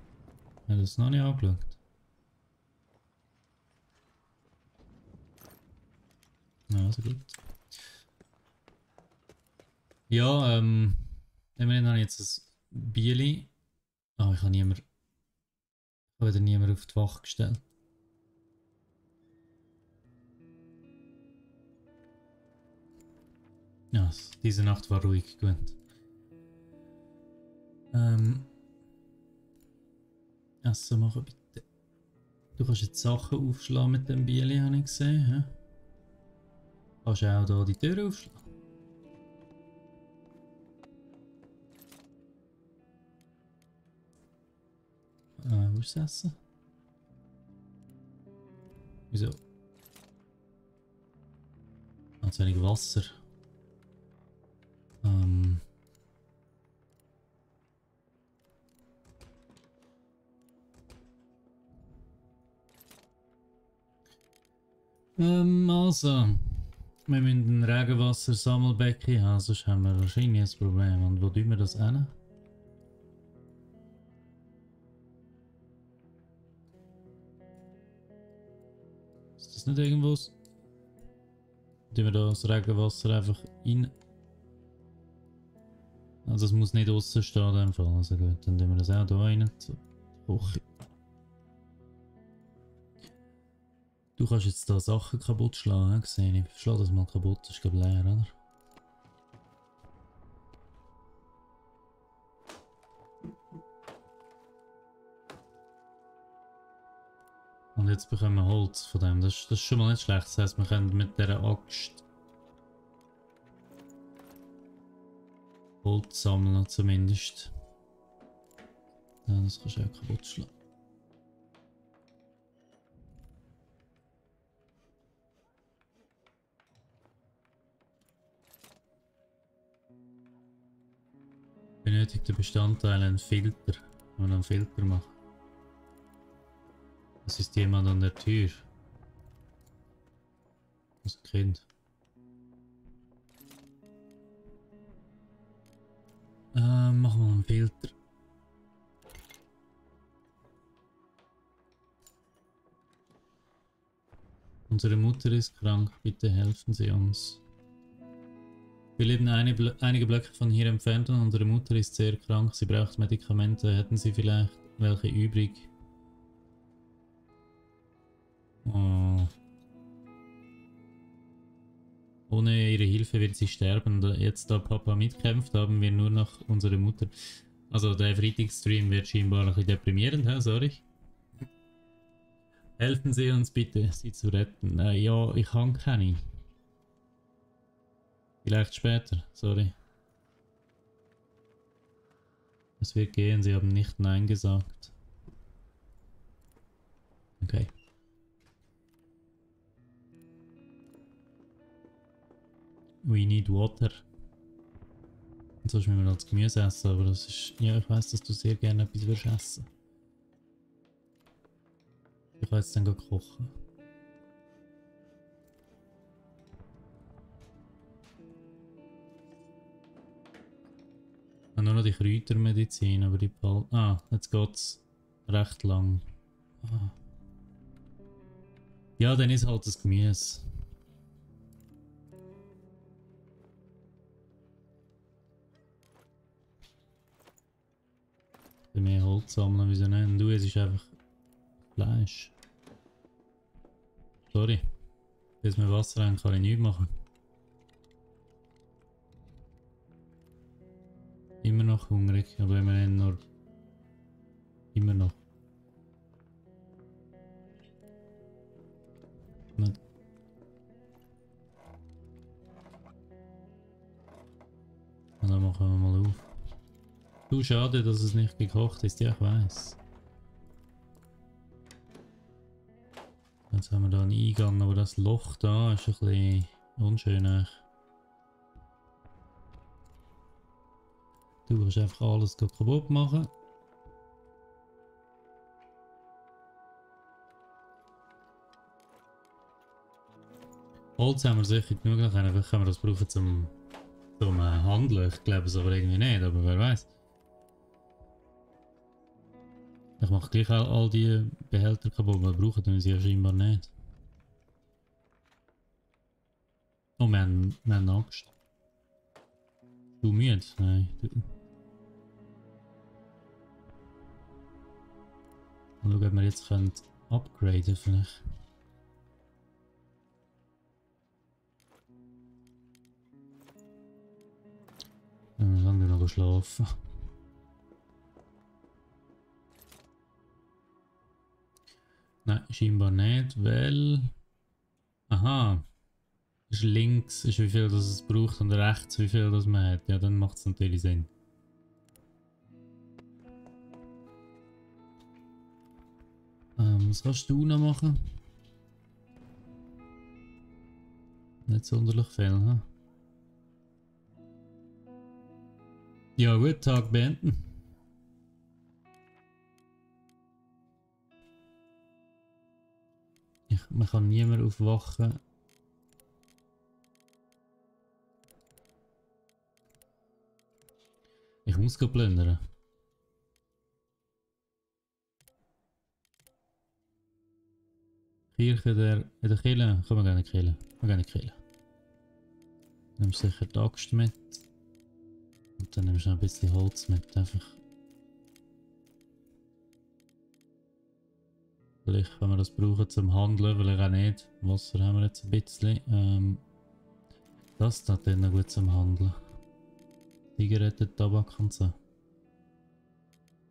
ich habe das noch nicht angeschaut. Also gut. Ja, immerhin habe ich jetzt ein Bierli. Ah, ich habe wieder niemand auf die Wache gestellt. Ja, diese Nacht war ruhig, gut. Essen machen bitte. Du kannst jetzt Sachen aufschlagen mit dem Bieli, habe ich gesehen. He? Kannst du auch hier die Tür aufschlagen? Wo ist das Essen? Wieso? Zu wenig Wasser. Also, wir müssen ein Regenwassersammelbecken haben, sonst haben wir wahrscheinlich ein Problem. Und wo tun wir das hin? Ist das nicht irgendwo? Tun wir das Regenwasser einfach rein? Also es muss nicht außen stehen in dem Fall. Also gut, dann tun wir das auch hier rein zur Küche. Du kannst jetzt da Sachen kaputt schlagen, gesehen. Ich schlage das mal kaputt, das ist glaube ich leer, oder? Und jetzt bekommen wir Holz von dem, das ist schon mal nicht schlecht. Das heisst, wir können mit dieser Axt Holz sammeln zumindest. Ja, das kannst du auch kaputt schlagen. Benötigte Bestandteile ein Filter. Wenn wir einen Filter machen. Das ist jemand an der Tür. Das Kind. Machen wir einen Filter. Unsere Mutter ist krank, bitte helfen Sie uns. Wir leben einige Blöcke von hier entfernt und unsere Mutter ist sehr krank, sie braucht Medikamente. Hätten Sie vielleicht welche übrig? Oh. Ohne ihre Hilfe wird sie sterben. Jetzt da Papa mitkämpft, haben wir nur noch unsere Mutter. Also der Freitagsstream wird scheinbar ein bisschen deprimierend, sorry. Helfen Sie uns bitte, sie zu retten. Ja, ich habe keine. Vielleicht später, sorry. Es wird gehen, Sie haben nicht Nein gesagt. Okay. We need water. Und sonst müssen wir noch das Gemüse essen, aber das ist... Ja, ich weiss, dass du sehr gerne etwas würdest essen. Ich kann jetzt dann kochen. Ich habe nur noch die Kräutermedizin, aber die Pal... Ah, jetzt geht's recht lang. Ah. Ja, dann ist halt das Gemüse. Mehr Holz sammeln, wieso nicht? Du, es ist einfach Fleisch. Sorry. Bis wir Wasser haben, kann ich nichts machen. Immer noch hungrig, aber immerhin nur... Immer noch. Nicht. Und dann machen wir mal auf. Du, schade, dass es nicht gekocht ist, ja, ich weiß. Jetzt haben wir da einen Eingang, aber das Loch da ist ein bisschen unschön. Du kannst einfach alles kaputt machen. Holz haben wir sicher genug, vielleicht können wir das brauchen zum Handeln. Ich glaube es aber irgendwie nicht, aber wer weiß. Ich mache gleich all die Behälter kaputt, weil brauchen wir sie ja scheinbar nicht. Oh, wir haben Angst. Du müde? Nein. Mal schauen, ob wir jetzt upgraden vielleicht. schlafen. Nein, scheinbar nicht, weil... Aha. Ist links ist wie viel das es braucht und rechts wie viel das man hat. Ja, dann macht es natürlich Sinn. Was kannst du noch machen? Nicht sonderlich viel, hm? Ja gut, Tag beenden. Man kann niemand aufwachen. Ich muss plündern. Kirche in der Kirche? Kann man gar nicht killen. Man gar nicht killen. Nimm sicher die Axt mit. Und dann nimmst du noch ein bisschen Holz mit. Einfach. Vielleicht können wir das brauchen zum Handeln, vielleicht auch nicht. Wasser haben wir jetzt ein bisschen. Das da dann gut zum Handeln. Zigaretten, Tabak und so.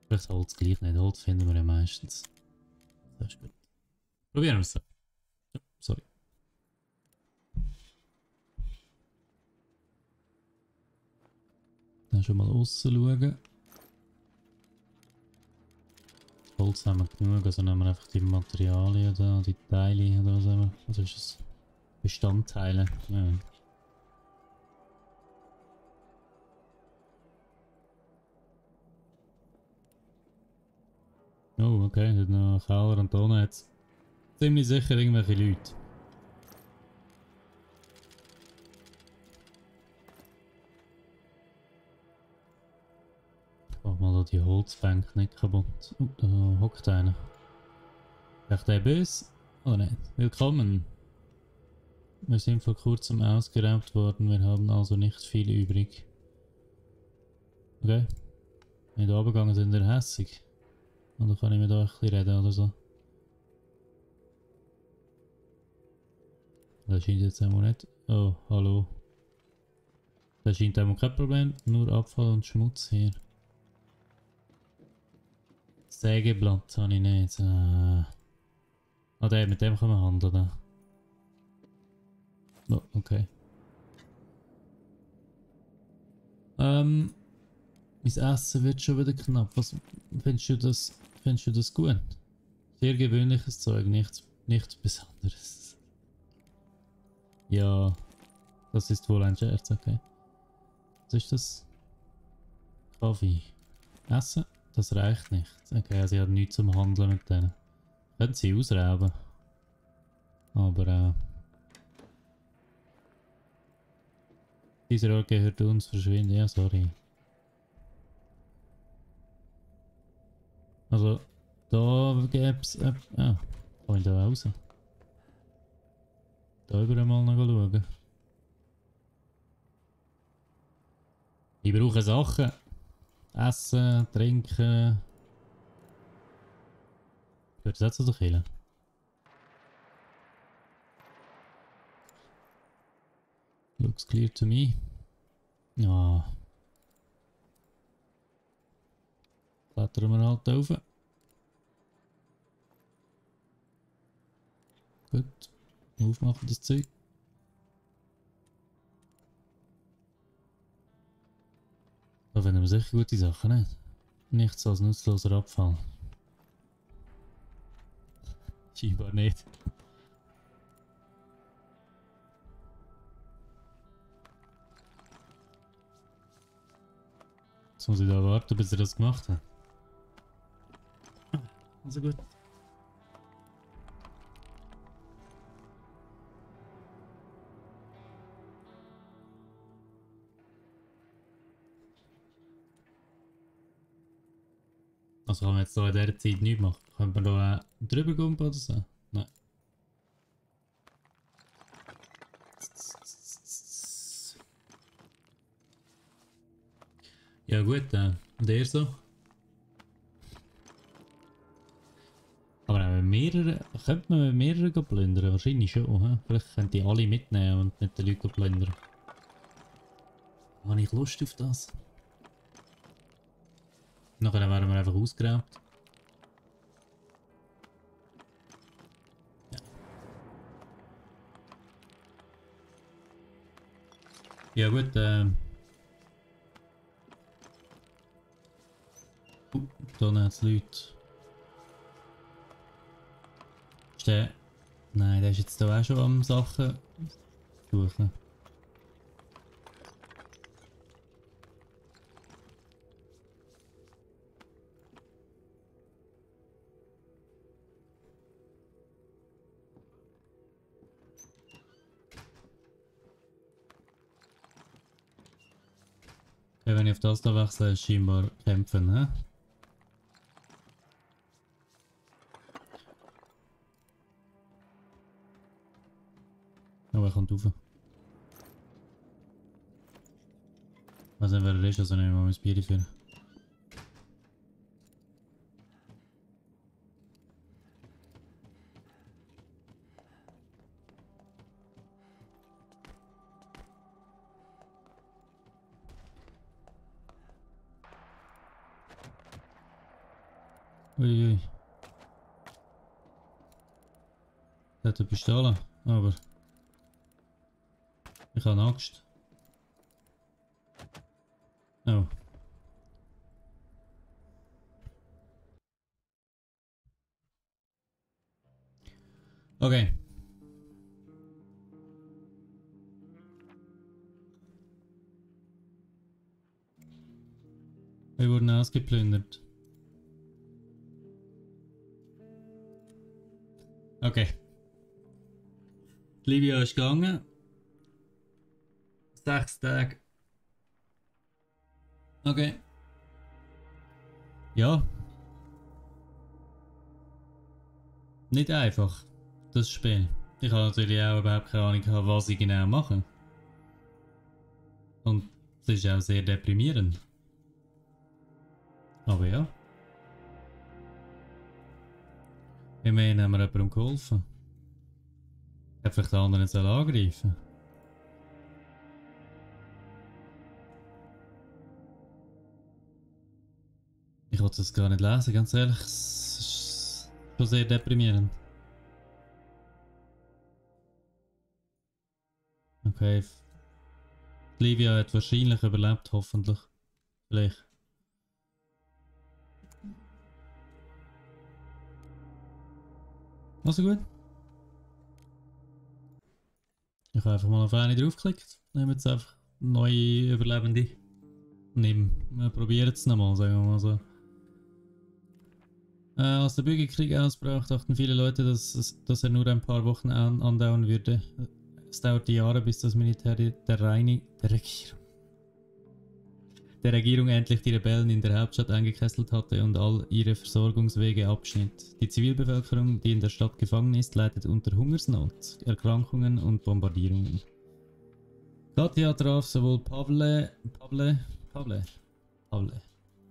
Vielleicht Holz gleich nicht. Holz finden wir ja meistens. Das ist gut. Probieren wir es. Ja, sorry. Dann schon mal aussen schauen. Holz haben wir genug, also nehmen wir einfach die Materialien da, die Teile oder was immer. Was ist es? Bestandteile. Ja. Oh, okay, hat noch Keller und da jetzt ziemlich sicher irgendwelche Leute. Ich mach mal da die Holzbänke nicht kaputt. Da hockt einer. Echt der böse? Oh nein. Willkommen. Wir sind vor kurzem ausgeraubt worden, wir haben also nicht viel übrig. Okay. Wenn wir da runtergegangen sind, wir hässig. Oder kann ich mit euch ein bisschen reden oder so? Das scheint jetzt einmal nicht. Oh, hallo. Das scheint einmal kein Problem, nur Abfall und Schmutz hier. Sägeblatt habe ich nicht. Mit dem kann man handeln. Oh, okay. Mein Essen wird schon wieder knapp. Was findest du das? Findest du das gut? Sehr gewöhnliches Zeug, nichts Besonderes. Ja, das ist wohl ein Scherz, okay. Was ist das? Kaffee. Essen? Das reicht nicht. Okay, also ich habe nichts zum Handeln mit denen. Können sie ausrauben. Aber dieser Ort gehört uns, verschwinden. Ja, sorry. Also, da gäbe es... kann ich da raus? Da über mal noch schauen. Ich brauche Sachen. Essen, trinken. Gehört das auch zu der Kille? Looks clear to me. Ja. Klettern wir halt rauf. Gut. Aufmachen das Zeug. Da finden wir sicher gute Sachen, nicht? Nichts als nutzloser Abfall. Scheinbar nicht. Jetzt muss ich da warten, bis er das gemacht hat. Also gut. Also kann man jetzt da in dieser Zeit nichts machen. Könnte man da drüber gumpen oder so? Nein. Ja gut, und er so? Aber auch mit mehreren, könnte man mit mehreren plündern? Wahrscheinlich schon, he? Vielleicht könnte ich alle mitnehmen und mit den Leuten plündern. Habe ich Lust auf das? Nachher werden wir einfach ausgeraubt. Ja. Ja gut, da hat es Leute. Ist der... Nein, der ist jetzt da auch schon am Sachen suchen. Okay, wenn ich auf das da wechsle, ist scheinbar kämpfen, ne? Aber er kommt rauf. Ich weiß nicht, wer er ist, also nehmen wir mal mein Bier für. Uiui. Der hat eine Pistole, aber ich habe Angst. Oh. Okay. Wir wurden ausgeplündert. Okay. Livia ist gegangen. 6 Tage. Okay. Ja. Nicht einfach, das Spiel. Ich habe natürlich auch überhaupt keine Ahnung, was ich genau mache. Und es ist auch sehr deprimierend. Aber ja. Immerhin haben wir jemandem geholfen. Hätte vielleicht den anderen sollen angreifen. Ich wollte das gar nicht lesen, ganz ehrlich. Es ist schon sehr deprimierend. Okay. Livia hat wahrscheinlich überlebt, hoffentlich. Vielleicht. Also gut. Ich habe einfach mal auf eine draufgeklickt. Nehmen jetzt einfach neue Überlebende. Wir probieren es nochmal, sagen wir mal so. Als der Bürgerkrieg ausbrach, dachten viele Leute, dass er nur ein paar Wochen andauern würde. Es dauerte Jahre, bis das Militär der Regierung endlich die Rebellen in der Hauptstadt eingekesselt hatte und all ihre Versorgungswege abschnitt. Die Zivilbevölkerung, die in der Stadt gefangen ist, leidet unter Hungersnot, Erkrankungen und Bombardierungen. Katja traf sowohl Pavle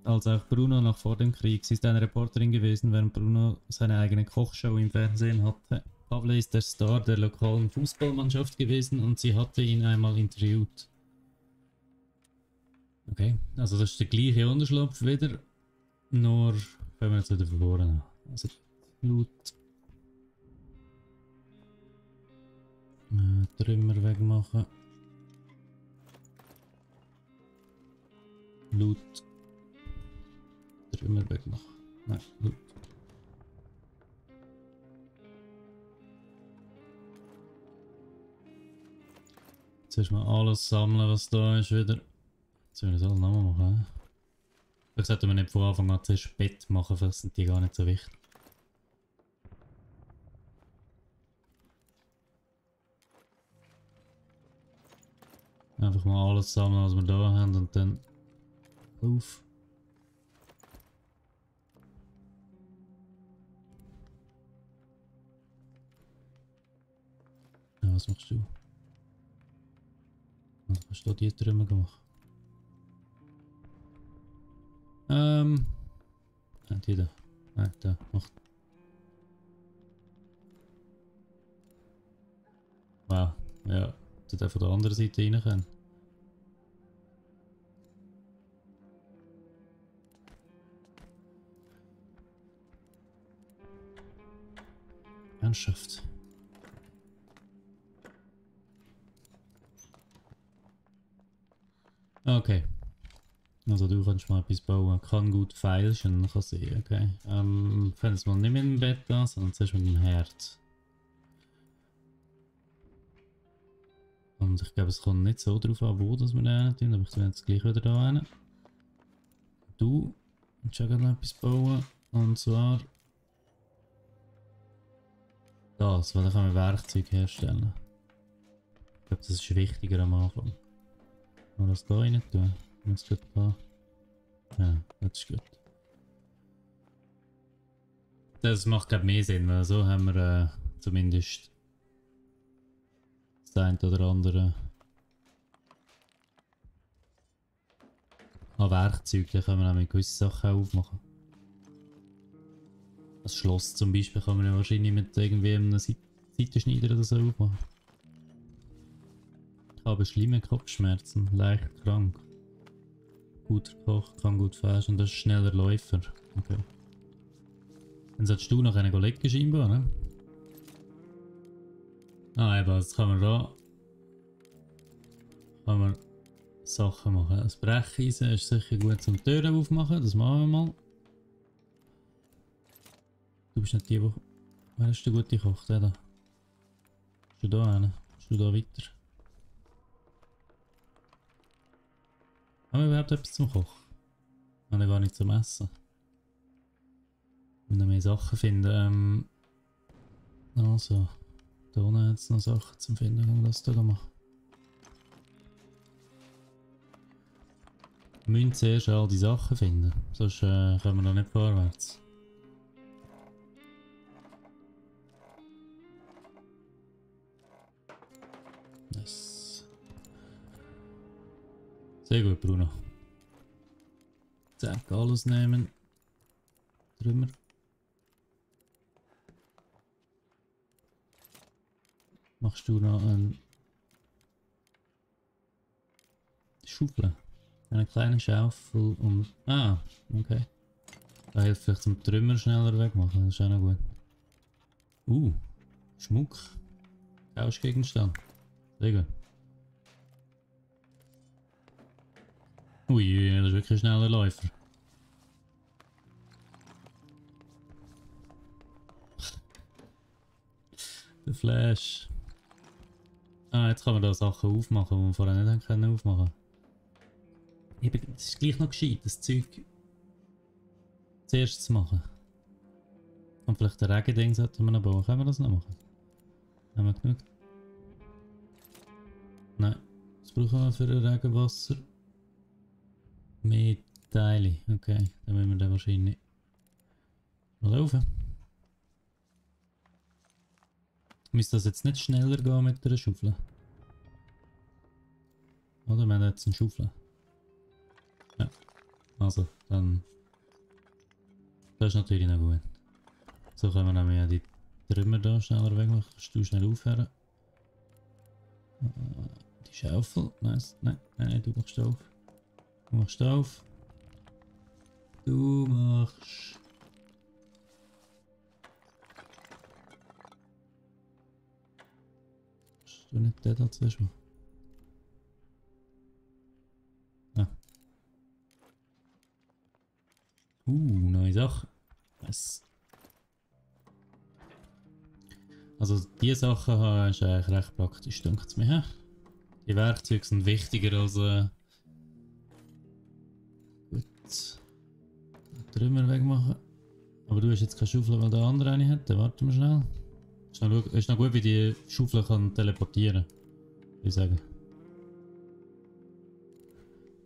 als auch Bruno noch vor dem Krieg. Sie ist eine Reporterin gewesen, während Bruno seine eigene Kochshow im Fernsehen hatte. Pavle ist der Star der lokalen Fußballmannschaft gewesen und sie hatte ihn einmal interviewt. Okay, also das ist der gleiche Unterschlupf wieder, nur wenn wir jetzt wieder verloren haben. Also Loot. Trümmer wegmachen. Loot. Trümmer wegmachen. Nein, Loot. Zuerst mal alles sammeln, was da ist wieder. Jetzt müssen wir das alles nochmal machen. Vielleicht sollten wir nicht von Anfang an zuerst Bett machen, vielleicht sind die gar nicht so wichtig. Einfach mal alles sammeln, was wir da haben und dann auf. Ja, was machst du? Was hast du da die Trümmer gemacht? Nein, die da. Nein, da, macht. Wow, ja, dass der von der anderen Seite rein kann. Ernsthaft. Okay. Also du kannst mal etwas bauen. Kann gut feilschen, kann sehen, okay. Fangen wir mal nicht mit dem Bett an, sondern zuerst mit dem Herd. Und ich glaube, es kommt nicht so drauf an, wo das wir da tun, aber ich tue jetzt gleich wieder da rein. Du willst auch noch etwas bauen. Und zwar das, weil dann können wir Werkzeug herstellen. Ich glaube, das ist wichtiger am Anfang. Mal das da rein tun. Jetzt geht da. Ja, das ist gut. Das macht glaube mehr Sinn, weil so haben wir zumindest das eine oder andere an Werkzeug. Da können wir nämlich gewisse Sachen auch aufmachen. Das Schloss zum Beispiel kann man ja wahrscheinlich mit irgendwie einem Seitenschneider oder so aufmachen. Ich habe schlimme Kopfschmerzen, leicht krank. Guter Koch, kann gut fährst und das ist schneller Läufer. Okay. Dann solltest du noch einen legen scheinbar, ne? Ah, eben, jetzt kann man da Sachen machen. Das Brecheisen ist sicher gut zum Türen aufmachen, das machen wir mal. Du bist nicht die Woche. Wer ist der gute Koch? Der da. Bist du da einer? Bist du da weiter? Haben wir überhaupt etwas zum Kochen? Wir haben gar nicht zum Essen. Wir müssen mehr Sachen finden. Also, da unten hat es noch Sachen zum Finden. Können wir das da machen? Wir müssen zuerst all die Sachen finden, sonst kommen wir noch nicht vorwärts. Nice. Sehr gut, Bruno. Zack, alles nehmen. Drüber. Machst du noch eine Schaufel? Eine kleine Schaufel und... Ah, okay. Da hilft vielleicht zum Trümmer schneller wegmachen, das ist auch noch gut. Schmuck. Tauschgegenstand. Sehr gut. Ui, das ist wirklich ein schneller Läufer. Der Flash. Ah, jetzt kann man da Sachen aufmachen, die wir vorher nicht aufmachen können. Eben, das ist gleich noch gescheit, das Zeug zuerst zu machen. Und vielleicht ein Regending sollten wir noch bauen. Können wir das noch machen? Haben wir genug? Nein. Was brauchen wir für ein Regenwasser? Mehr Teile. Okay, dann müssen wir dann wahrscheinlich mal laufen. Müsste das jetzt nicht schneller gehen mit der Schaufel? Oder wir haben jetzt eine Schaufel. Ja, also dann... Das ist natürlich noch gut. So können wir nämlich ja die Trümmer da schneller wegmachen. Kannst du schnell aufhören? Die Schaufel. Nice. Nein, du machst auf. Du machst auf. Du machst... Hast du nicht den da zuerst machen? Ah. Neue Sache. Yes. Also diese Sachen ist eigentlich recht praktisch, denkt es mir. Die Werkzeuge sind wichtiger als... Gut. Trümmer wegmachen. Aber du hast jetzt keine Schaufel, weil der andere eine hat. Dann warten wir schnell. Ist noch gut, wie die Schaufel kann teleportieren. Würde ich sagen.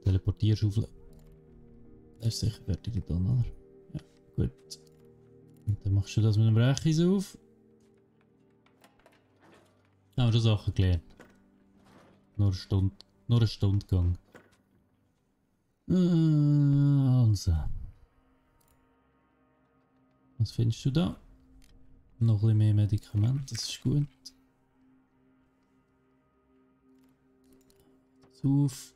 Teleportierschaufel. Das ist sicher fertig dann, oder? Ja, gut. Und dann machst du das mit dem Brecheisen auf. Haben wir schon Sachen gelernt. Nur eine Stunde gegangen. Also. Was findest du da? Noch ein bisschen mehr Medikamente, das ist gut. Auf.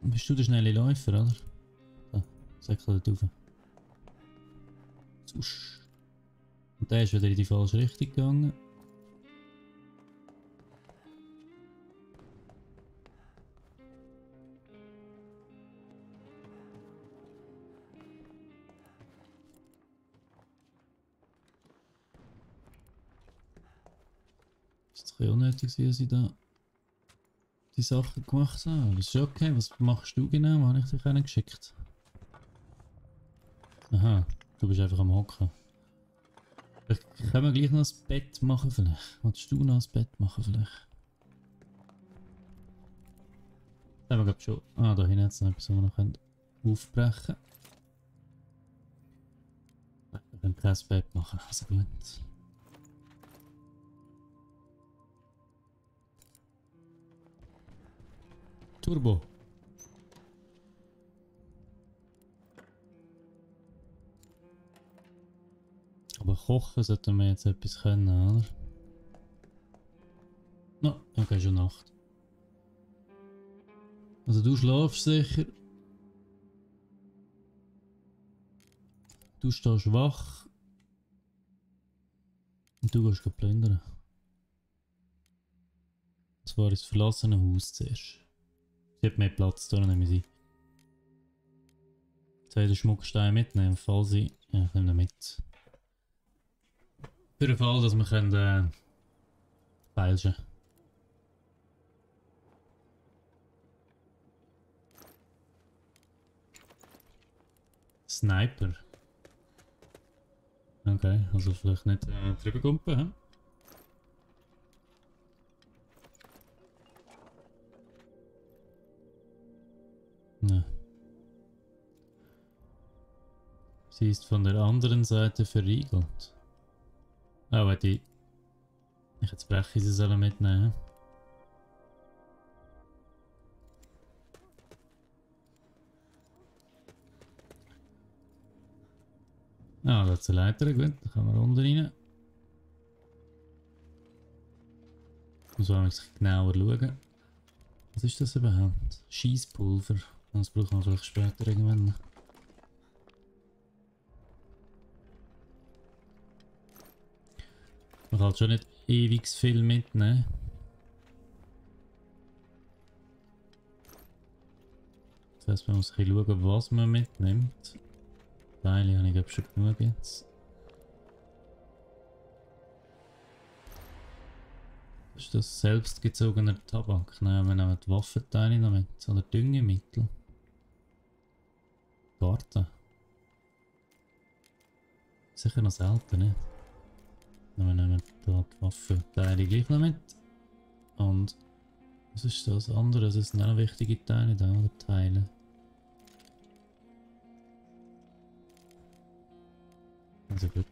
Bist du der schnelle Läufer, oder? Da, säckle dort rauf. Zusch. Und der ist wieder in die falsche Richtung gegangen. Ist es ein bisschen unnötig, dass ich da die Sachen gemacht habe. Aber ist okay. Was machst du genau? Habe ich dich einen geschickt? Aha, du bist einfach am Hocken. Können wir gleich noch das Bett machen vielleicht? Willst du noch das Bett machen vielleicht? Da haben wir glaube schon... Ah, da hinten hat es noch etwas, was wir noch aufbrechen können. Wir können kein Bett machen, also gut. Turbo. Aber kochen sollten wir jetzt etwas können, oder? No, okay, schon Nacht. Also du schlafst sicher. Du stehst wach. Und du gehst plündern. Und zwar ins verlassene Haus zuerst. Sie hat mehr Platz, da nehme ich sie. Soll ich den Schmuckstein mitnehmen, falls sie... Ja, ich nehme ihn mit. Für den Fall, dass wir können, feilschen. Sniper. Okay, also vielleicht nicht drüber kumpen, hä? Nein. Sie ist von der anderen Seite verriegelt. Ah, warte. Ich jetzt breche sie sollen mitnehmen. Ah, da ist eine Leiter, gut, da können wir unten rein. Muss man genauer schauen. Was ist das überhaupt? Schießpulver. Das brauchen wir vielleicht später irgendwann. Man kann schon nicht ewig viel mitnehmen. Das heisst, man muss ein bisschen schauen, was man mitnimmt. Teile habe ich glaube schon genug jetzt. Ist das selbstgezogener Tabak? Nein, wir nehmen die Waffenteile noch mit. Oder Düngemittel. Garten. Sicher noch selten, nicht? Wir nehmen da die Waffenteile gleich noch mit. Und was ist das andere? Das sind auch wichtige Teile da, oder Teile. Also gut.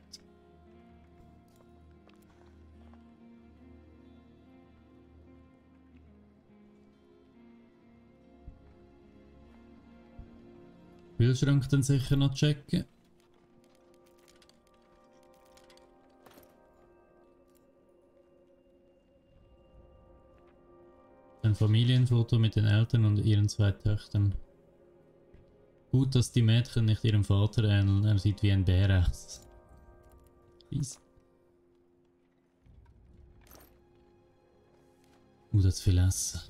Kühlschrank dann sicher noch checken. Ein Familienfoto mit den Eltern und ihren 2 Töchtern. Gut, dass die Mädchen nicht ihrem Vater ähneln, er sieht wie ein Bär aus. Fies. Das viel Essen.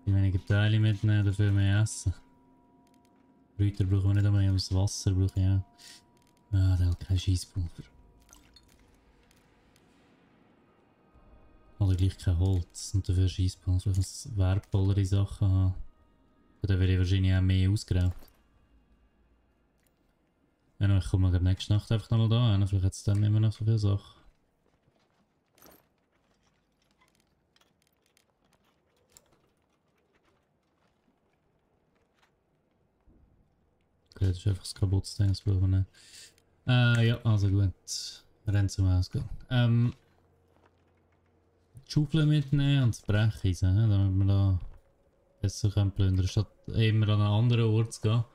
Die weniger Teile mitnehmen, dafür mehr essen. Kräuter brauchen wir nicht einmal, das Wasser brauche ich auch. Ah, der hat kein Scheisspulver. Oder gleich kein Holz und dafür Scheisspulver. Ich muss wertvollere Sachen haben. Dann werde ich wahrscheinlich auch mehr ausgeraubt. Ja, ich komme nächste Nacht einfach nochmal da hin. Vielleicht hat es dann immer noch so viele Sachen. Okay, das ist einfach das kaputte Ding, das brauchen wir nicht. Ja, also gut. Renn zum Ausgang. Die Schaufel mitnehmen und das Brecheisen, damit wir da besser plündern können, statt immer an einen anderen Ort zu gehen.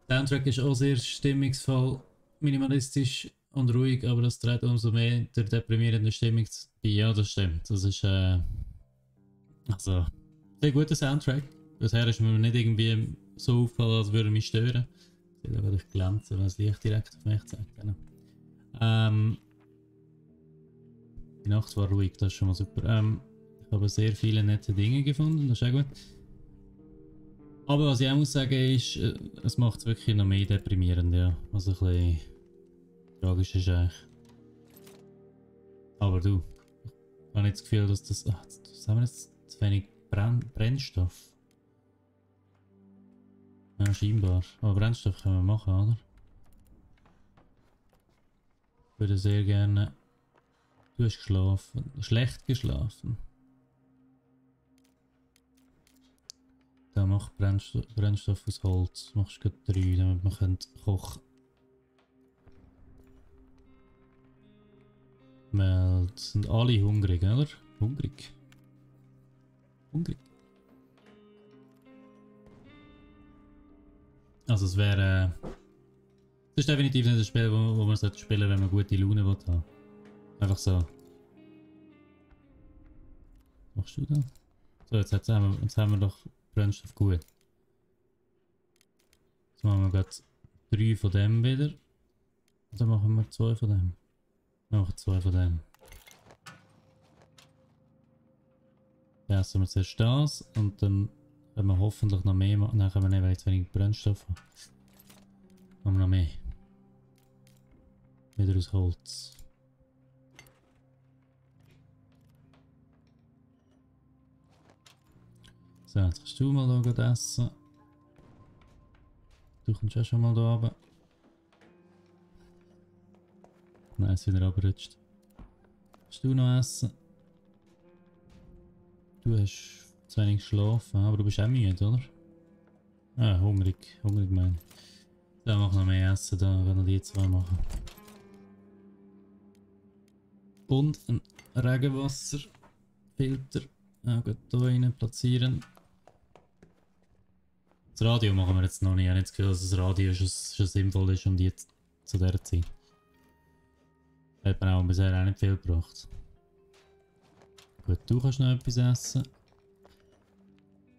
Der Soundtrack ist auch sehr stimmungsvoll, minimalistisch und ruhig, aber das trägt umso mehr der deprimierenden Stimmung bei. Ja, das stimmt. Das ist also sehr guter Soundtrack. Bisher ist mir nicht irgendwie so aufgefallen, als würde er mich stören. Ich sehe da gerade glänzen, wenn das Licht direkt auf mich zeigt. Genau. Die Nacht war ruhig, das ist schon mal super. Ich habe sehr viele nette Dinge gefunden, das ist auch gut. Aber was ich auch muss sagen ist, es macht es wirklich noch mehr deprimierend, ja. Also ein bisschen tragisch ist eigentlich. Aber du, ich habe nicht das Gefühl, dass das... Ach, das haben wir jetzt zu wenig Brennstoff. Ja, scheinbar. Aber Brennstoff können wir machen, oder? Ich würde sehr gerne... Du hast geschlafen. Schlecht geschlafen. Da mach Brennstoff aus Holz. Machst du gerade 3, damit wir kochen können. Sind alle hungrig, oder? Hungrig. Hungrig. Also es wäre... Das ist definitiv nicht ein Spiel, wo man spielen sollte, wenn man gute Laune will haben. Einfach so. Was machst du da? So, jetzt haben wir doch Brennstoff gut. Jetzt machen wir gerade 3 von dem wieder. Und dann machen wir 2 von dem. Wir machen 2 von dem. Dann essen wir zuerst das und dann können wir hoffentlich noch mehr machen. Dann können wir nicht, weil ich zu wenig Brennstoff habe. Machen wir noch mehr. Wieder aus Holz. So, jetzt kannst du mal da essen. Du kommst auch schon mal da runter. Nein, es wieder abgerutscht. Kannst du noch essen? Du hast zu wenig geschlafen, aber du bist auch müde, oder? Ah, hungrig. Hungrig, mein. Da mach noch mehr Essen, da werden die 2 machen. Und ein Regenwasserfilter. Auch hier rein platzieren. Das Radio machen wir jetzt noch nicht. Ich habe nicht das Gefühl, dass das Radio schon sinnvoll ist und jetzt zu dieser Zeit. Hat man auch bisher auch nicht viel gebracht. Gut, du kannst noch etwas essen.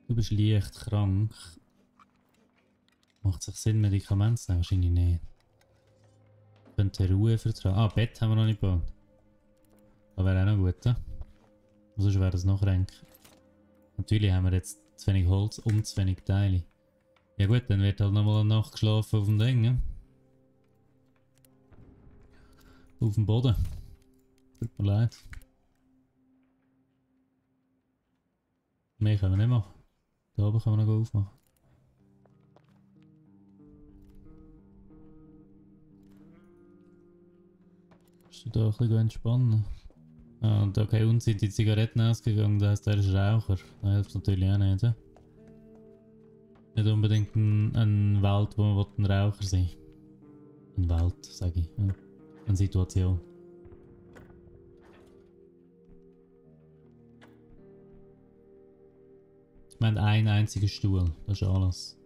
Du bist leicht krank. Macht sich Sinn, Medikamente zu nehmen? Wahrscheinlich nicht. Könnte Ruhe vertragen. Ah, Bett haben wir noch nicht gebaut. Das wäre auch noch gut, ja? Sonst wäre das noch kränk. Natürlich haben wir jetzt zu wenig Holz und zu wenig Teile. Ja gut, dann wird halt nochmal eine Nacht geschlafen auf dem Ding, ja? Auf dem Boden. Tut mir leid. Mehr können wir nicht machen. Da oben können wir noch aufmachen. Musst du da ein bisschen entspannen? Ah, und okay, uns sind die Zigaretten ausgegangen, das heisst, er ist Raucher. Das hilft natürlich auch nicht, ja? Nicht unbedingt eine Welt, wo man ein Raucher sein will. Eine Welt, sage ich. Ja. Eine Situation. Ich meine, ein einziger Stuhl, das ist alles.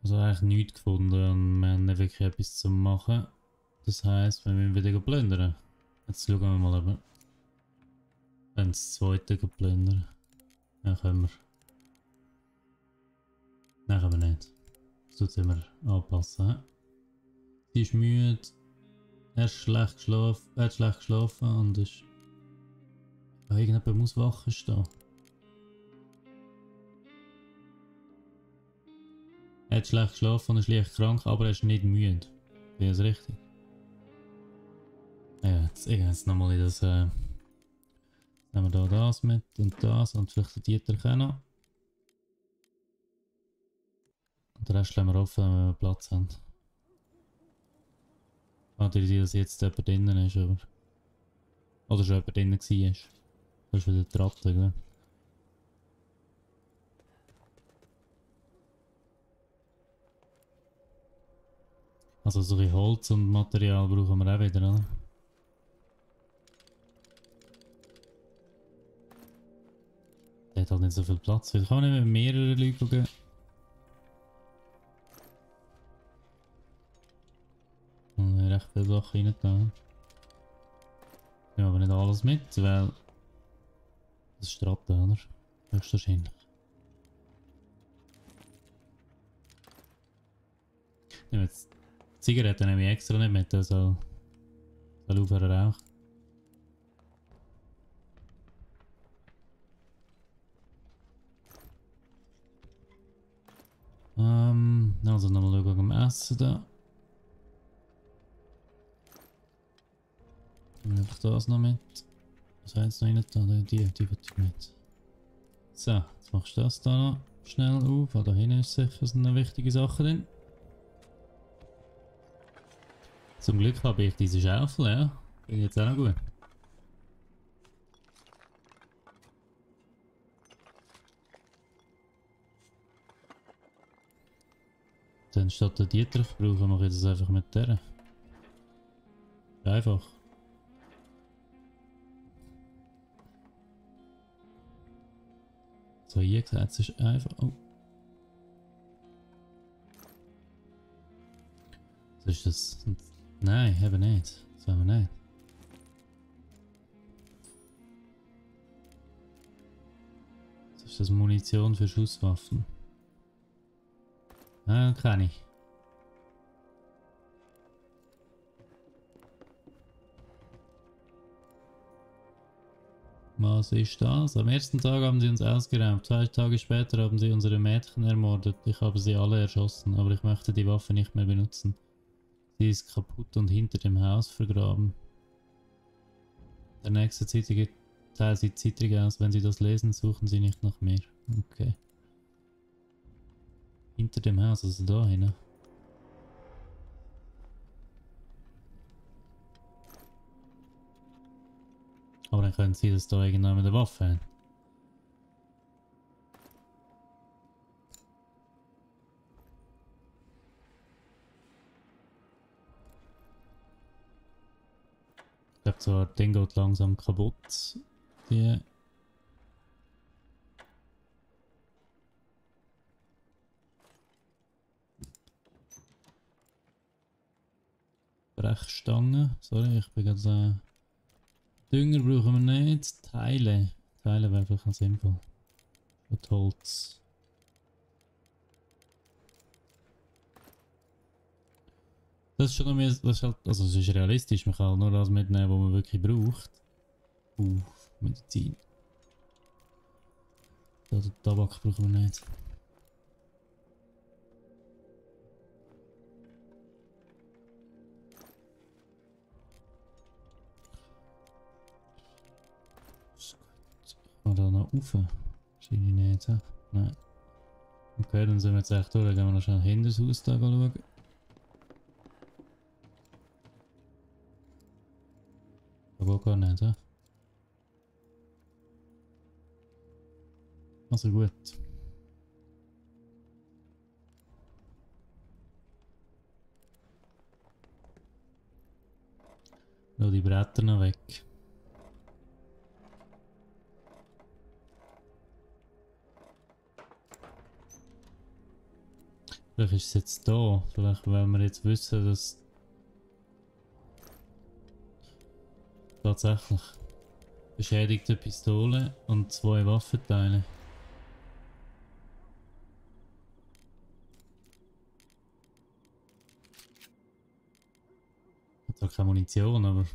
Also eigentlich nichts gefunden und wir haben nicht wirklich etwas zu machen. Das heisst, wir müssen wieder plündern. Jetzt schauen wir mal, ob wir das zweite plündern. Ja, können wir. Nein, können wir nicht. Das tut immer anpassen. Sie ist müde. Er hat schlecht geschlafen und ist... Ja, irgendjemand muss wachen stehen. Er hat schlecht geschlafen und ist leicht krank, aber er ist nicht müde. Ist das richtig? Ja, jetzt nochmal in das... nehmen wir da das mit und vielleicht den Dieter auch noch. Und den Rest lassen wir offen, wenn wir Platz haben. Natürlich, dass jetzt jemand drinnen ist, aber... Oder schon jemand drinnen war. Das ist wieder die Ratte, gell? Also so ein Holz und Material brauchen wir auch wieder, oder? Der hat halt nicht so viel Platz. Ich kann nicht mit mehreren Leuten gehen. viele Sachen rein da. Ja, aber nicht alles mit, weil das ist Stratte, oder? Höchstwahrscheinlich. Ich nehme jetzt Zigaretten nehme ich extra nicht mit, also soll aufhören rauchen. Also nochmal schauen beim Essen da. Nehmen wir einfach das noch mit. Was haben jetzt noch rein da? Die wird ich mit. So, jetzt machst du das da noch schnell auf. Da hinten ist sicher sind noch wichtige Sachen drin. Zum Glück habe ich diese Schaufel, ja. Finde ich jetzt auch noch gut. Dann statt der Dietrich brauchen wir jetzt einfach mit der. Einfach. So, hier gesagt, es ist einfach. Oh. Was ist das? Nein, eben nicht. Das wollen wir nicht. Was ist das? Munition für Schusswaffen? Ah, kann ich. Was ist das? Am ersten Tag haben sie uns ausgeraubt. 2 Tage später haben sie unsere Mädchen ermordet. Ich habe sie alle erschossen, aber ich möchte die Waffe nicht mehr benutzen. Sie ist kaputt und hinter dem Haus vergraben. Der nächste zittrige Teil sieht zittrig aus. Wenn Sie das lesen, suchen Sie nicht nach mir. Okay. Hinter dem Haus, also da hin. Aber dann können Sie das da irgendwann mit der Waffe haben. Ich glaube, so ein Ding geht langsam kaputt. Die Brechstange. Sorry, ich bin gerade. Dünger brauchen wir nicht. Teile. Teile wäre vielleicht auch sinnvoll. Und Holz. Das ist schon noch mehr. Das ist halt, also, es ist realistisch. Man kann halt nur das mitnehmen, was man wirklich braucht. Medizin. Den Tabak brauchen wir nicht. Kann da noch rauf? Wahrscheinlich nicht, he? Nein. Okay, dann sind wir jetzt echt durch. Dann gehen wir noch schnell hinter das Haus da schauen. Aber gar nicht, he? Also gut. Lass die Bretter noch weg. Vielleicht ist es jetzt da. Vielleicht wollen wir jetzt wissen, dass tatsächlich beschädigte Pistole und 2 Waffenteile. Hat zwar keine Munition, aber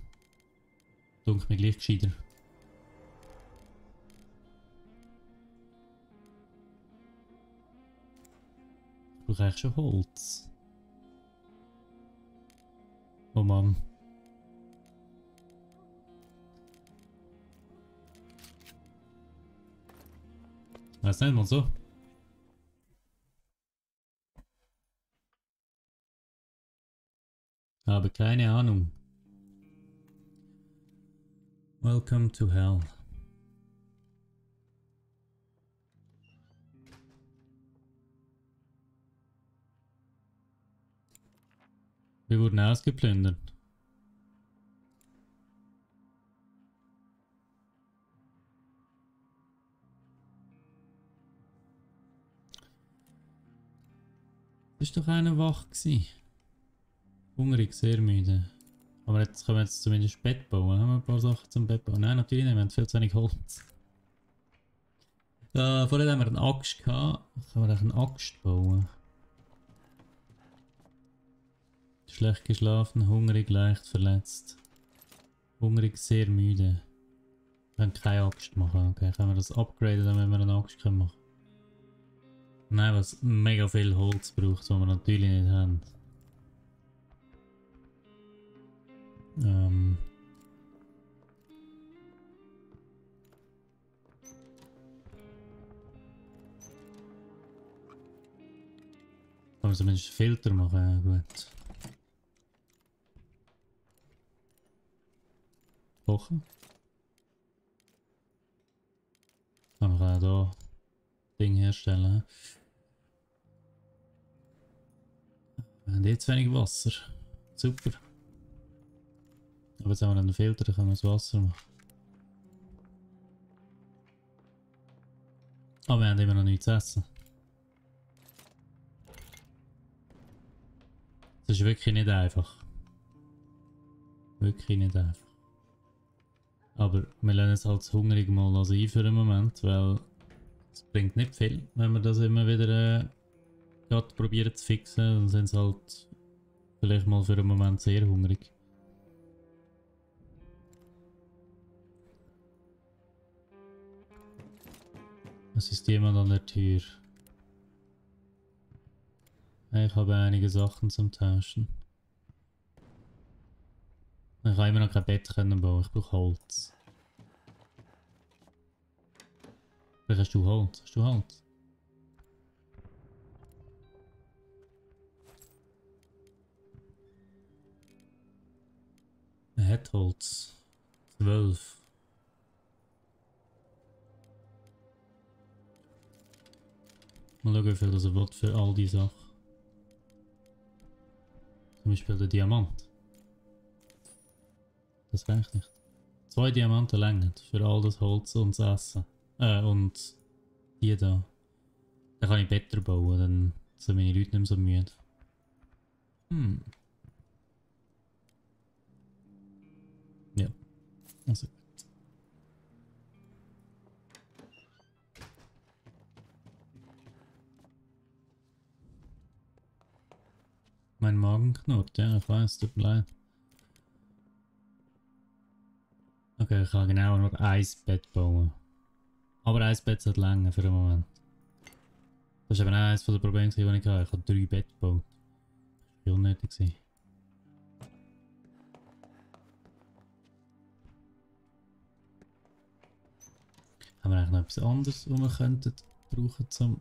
dunkelt mir gleich gescheiter. Ich brauche eigentlich schon Holz. Oh Mann. Weiß nicht mal so. Habe keine Ahnung. Welcome to hell. Wir wurden ausgeplündert. Das ist doch einer wach gewesen. Hungrig, sehr müde. Aber jetzt können wir jetzt zumindest Bett bauen. Haben wir ein paar Sachen zum Bett bauen? Nein, natürlich nicht, wir haben viel zu wenig Holz. Vorher haben wir eine Axt gehabt. Können wir auch eine Axt bauen? Schlecht geschlafen, hungrig, leicht verletzt. Hungrig, sehr müde. Wir können keine Axt machen. Okay, können wir das upgraden, damit wir eine Axt machen können? Nein, was mega viel Holz braucht, was wir natürlich nicht haben. Kann man zumindest einen Filter machen, ja gut. Kochen. Kann man auch hier Ding herstellen. Wir haben jetzt wenig Wasser. Super. Aber jetzt haben wir einen Filter, dann können wir das Wasser machen. Aber wir haben immer noch nichts zu essen. Das ist wirklich nicht einfach. Wirklich nicht einfach. Aber wir lassen es halt hungrig mal sein für den Moment, weil es bringt nicht viel, wenn wir das immer wieder gerade probieren zu fixen. Dann sind sie halt vielleicht mal für einen Moment sehr hungrig. Es ist jemand an der Tür. Ich habe einige Sachen zum Tauschen. Ich kann immer noch kein Bett bauen, ich brauche Holz. Vielleicht hast du Holz? Hast du Holz? Er hat Holz. 12. Mal schauen, wie viel das er will für all die Sachen. Zum Beispiel der Diamant. Das reicht nicht. 2 Diamanten länger für all das Holz und das Essen. Und die da. Dann kann ich Better bauen, dann sind meine Leute nicht mehr so müde. Ja, also gut. Mein Magen knurrt, ja, ich weiß, tut mir leid. Okay, ich kann genau nur ein Bett bauen. Aber ein Bett sollte länger für den Moment. Das ist eben auch eines der Probleme, die ich hatte. Ich habe 3 Bett gebaut. Das war unnötig. Haben wir eigentlich noch etwas anderes, was wir könnten brauchen zum...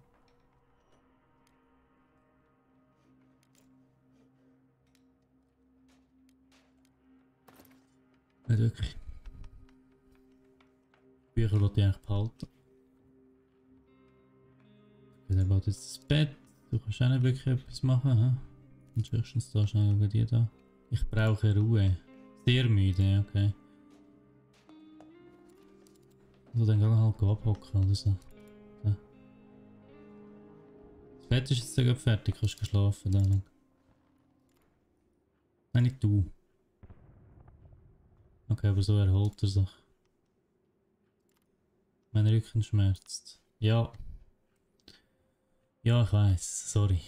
Nicht wirklich. Bücher wollte ich eigentlich behalten. Okay, dann baut jetzt das Bett. Du kannst auch nicht wirklich etwas machen, hä? Und höchstens da schnell über die da. Ich brauche Ruhe. Sehr müde, okay. Also dann gehen wir halt abhocken oder so. Ja. Das Bett ist jetzt sogar fertig, kannst du schlafen da lang. Nein, nicht du. Okay, aber so erholt er sich. Mein Rücken schmerzt. Ja. Ja, ich weiß. Sorry.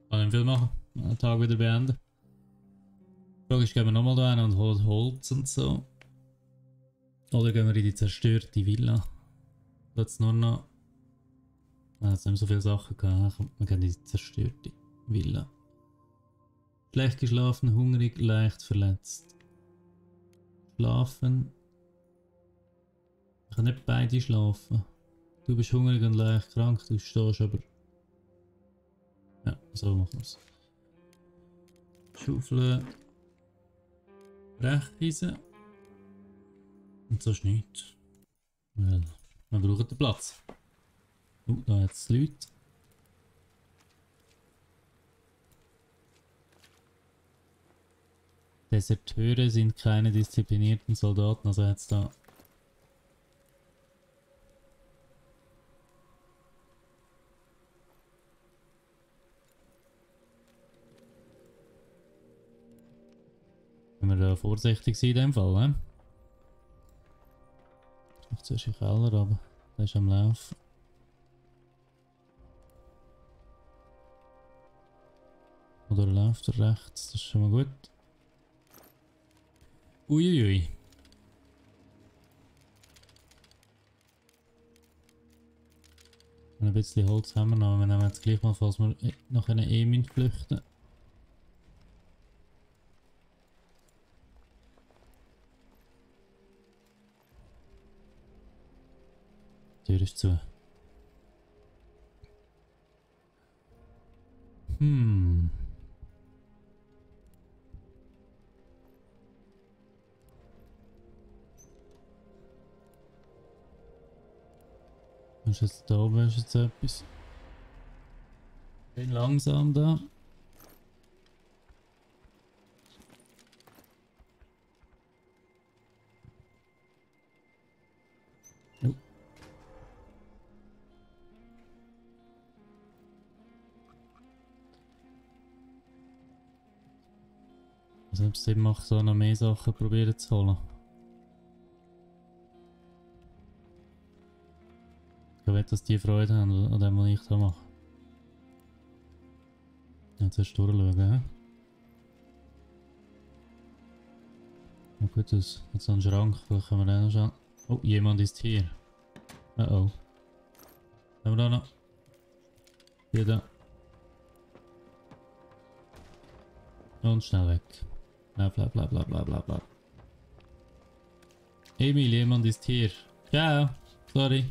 Kann ich viel machen. Den Tag wieder beenden. Die Frage ist, gehen wir nochmal da hin und holen Holz und so. Oder gehen wir in die zerstörte Villa. Da hat's nur noch... Es haben so viele Sachen gehabt. Wir gehen in die zerstörte Villa. Schlecht geschlafen, hungrig, leicht verletzt. Schlafen. Ich kann nicht beide schlafen. Du bist hungrig und leicht krank, du stehst aber... Ja, so machen wir es. Schaufeln. Brecheisen. Und so ist nichts. Weil wir brauchen den Platz. Da hat es Leute. Deserteure sind keine disziplinierten Soldaten, also jetzt da. da vorsichtig sein in dem Fall, ne? Ich mache zuerst den Keller, aber der ist am Laufen. Oder läuft er rechts? Das ist schon mal gut. Uiuiui. Ein bisschen Holz haben wir noch, wir nehmen jetzt gleich mal, falls wir nach einer flüchten. Die Tür ist zu. Was ist jetzt da oben? Ist jetzt etwas? Bin langsam da. Oh. Also ob es Sinn macht, so noch mehr Sachen probieren zu holen. Ich will, dass die Freude haben an dem, was ich da mache. Jetzt erst durchschauen, hä? Na gut, das hat so einen Schrank, vielleicht können wir den noch schauen. Oh, jemand ist hier. Oh oh. Haben wir da noch? Hier da. Und schnell weg. Bla bla bla bla bla bla bla. Emil, jemand ist hier. Ciao. Sorry.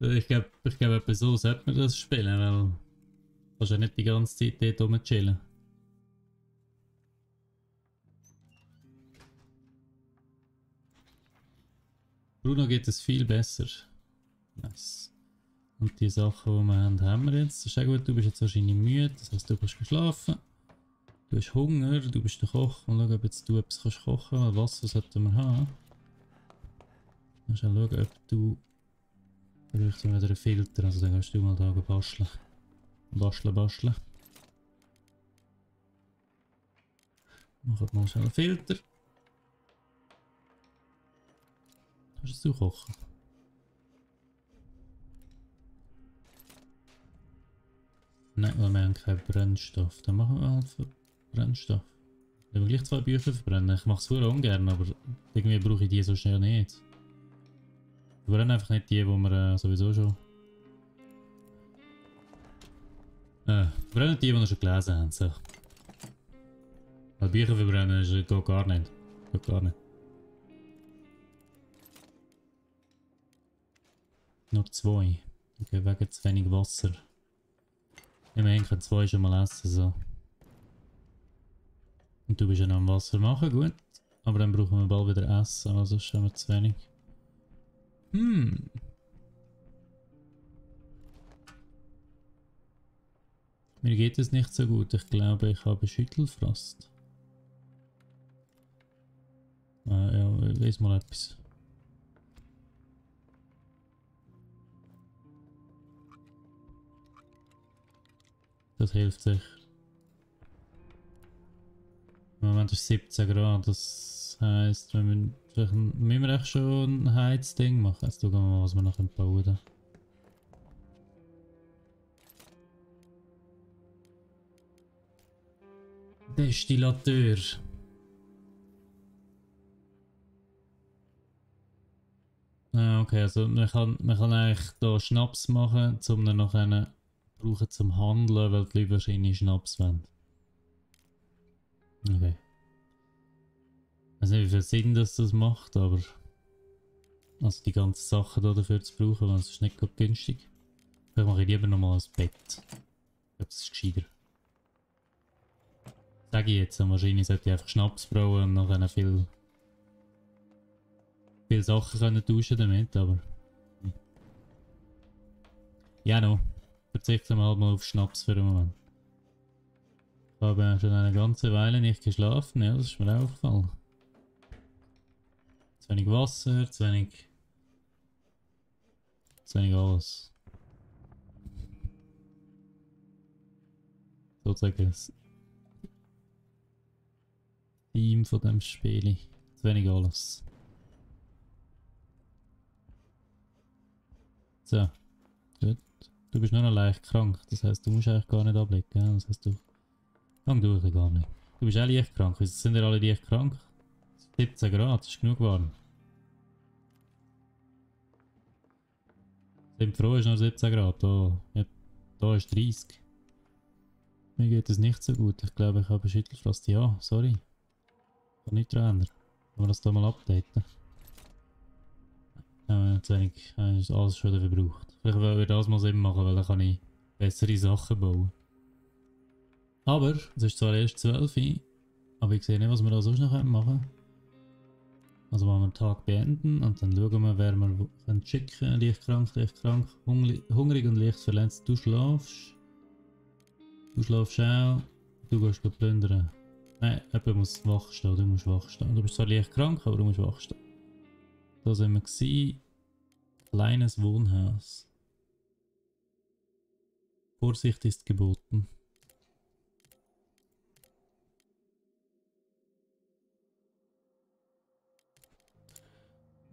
Ich glaube, etwa so sollte man das spielen, weil du kannst ja nicht die ganze Zeit dort rumchillen. Bruno geht es viel besser. Nice. Und die Sachen, die wir haben, haben wir jetzt. Das ist auch gut, du bist jetzt wahrscheinlich müde, das heißt, du kannst schlafen. Du hast Hunger, du bist der Koch. Mal schauen, ob jetzt du etwas kannst kochen kannst. Wasser sollten wir haben. Mal schauen, ob du... Bräuchten wir wieder einen Filter, also dann kannst du mal da basteln. Basteln. Machen wir mal schnell einen Filter. Kannst du kochen? Nein, weil wir haben keinen Brennstoff. Dann machen wir halt für Brennstoff. Wenn wir gleich 2 Bücher verbrennen. Ich mache es vorher ungern, aber irgendwie brauche ich die so schnell nicht. Wir brennen einfach nicht die, die wir sowieso schon... wir brennen die wir schon gelesen haben. So. Weil Bücher verbrennen geht gar nicht. Geht gar nicht. Nur 2. Okay, wegen zu wenig Wasser. Immerhin können 2 schon mal essen. So. Und du bist ja noch am Wasser machen, gut. Aber dann brauchen wir bald wieder Essen, also ist schon zu wenig. Mir geht es nicht so gut. Ich glaube, ich habe Schüttelfrost. Ja, ich weiß mal etwas. Das hilft sicher. Im Moment ist es 17 Grad, das heisst, müssen wir echt schon ein Heizding machen. Jetzt schauen wir mal, was wir noch bauen können. Destillateur. Okay, also man kann eigentlich hier Schnaps machen, um ihn nachher brauchen zum Handeln, weil die Leute wahrscheinlich Schnaps wollen. Okay. Ich weiß nicht, wie viel Sinn das macht, aber... Also die ganzen Sachen da dafür zu brauchen, weil es ist nicht gerade günstig. Vielleicht mache ich lieber nochmal ein Bett. Ich glaube, das ist gescheiter. Sage ich jetzt, wahrscheinlich sollte ich einfach Schnaps brauen und nachher viel Sachen können tauschen damit, aber... Ja, no. Verzichten wir halt mal auf Schnaps für den Moment. Ich habe schon eine ganze Weile nicht geschlafen, ja, das ist mir auch aufgefallen. Zu wenig Wasser, zu wenig alles. sozusagen das Team von dem Spiel. Zu wenig alles. So, gut. Du bist nur noch leicht krank, das heisst, du musst eigentlich gar nicht ablegen. Ja? Das heisst, du fang durch gar nicht. Du bist auch leicht krank, wieso sind ja alle leicht krank? 17 Grad, das ist genug warm. Sind froh, ist noch 17 Grad, da, ja, da ist 30. Mir geht es nicht so gut, ich glaube ich habe Schüttelfrost. Ja, sorry. Kann nicht dran ändern. Können wir das da mal updaten? Zu wenig, ist alles schon wieder verbraucht. Vielleicht will ich das mal Sinn machen, weil dann kann ich bessere Sachen bauen. Aber, es ist zwar erst 12 Uhr, aber ich sehe nicht, was wir da sonst noch machen können. Also wollen wir den Tag beenden und dann schauen wir, wer wir schicken können. Leicht krank, hungrig und leicht verletzt. Du schläfst auch. Du gehst plündern. Nein, jemand muss wach stehen, du musst wach stehen. Du bist zwar leicht krank, aber du musst wach stehen. Da sind wir gewesen. Kleines Wohnhaus. Vorsicht ist geboten.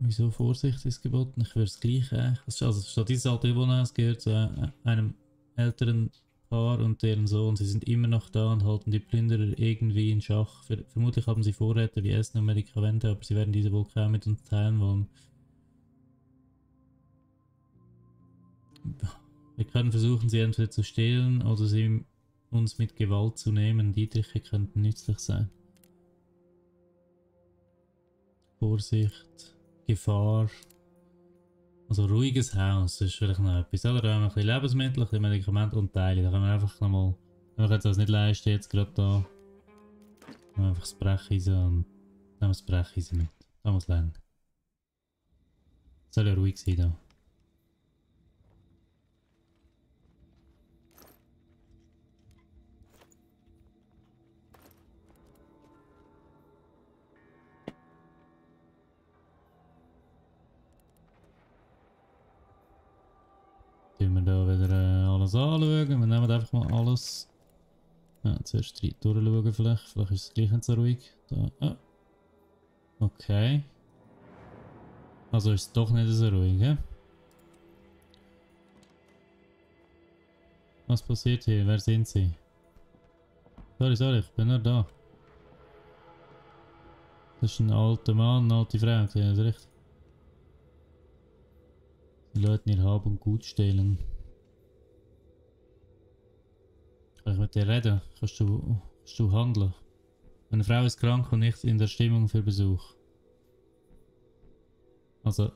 Wieso Vorsicht ist geboten? Ich würde es gleich also statt dieses alte Wohnhaus gehört zu einem älteren Paar und deren Sohn. Sie sind immer noch da und halten die Plünderer irgendwie in Schach. Vermutlich haben sie Vorräte wie Essen und Medikamente, aber sie werden diese wohl kaum mit uns teilen wollen. Wir können versuchen, sie entweder zu stehlen oder sie uns mit Gewalt zu nehmen. Dietriche könnten nützlich sein. Vorsicht, Gefahr. Also ruhiges Haus, das ist vielleicht noch etwas. Oder da haben wir ein bisschen Lebensmittel, ein bisschen Medikamente und Teile. Da können wir einfach nochmal, wenn wir das nicht leisten, jetzt gerade da, nehmen wir einfach das Brecheisen und nehmen wir das Brecheisen mit. Da muss lernen. Soll ja ruhig sein da. Tun wir da wieder alles anschauen. Wir nehmen einfach mal alles. Ja, zuerst durchschauen vielleicht. Vielleicht ist es gleich nicht so ruhig. Da. Ah. Okay. Also ist es doch nicht so ruhig, ja? Was passiert hier? Wer sind sie? Sorry, ich bin nur da. Das ist ein alter Mann, eine alte Frau, das ist recht. Die Leute ihr Hab und Gut stehlen. Kann ich mit dir reden? Kannst du handeln? Meine Frau ist krank und nicht in der Stimmung für Besuch. Also,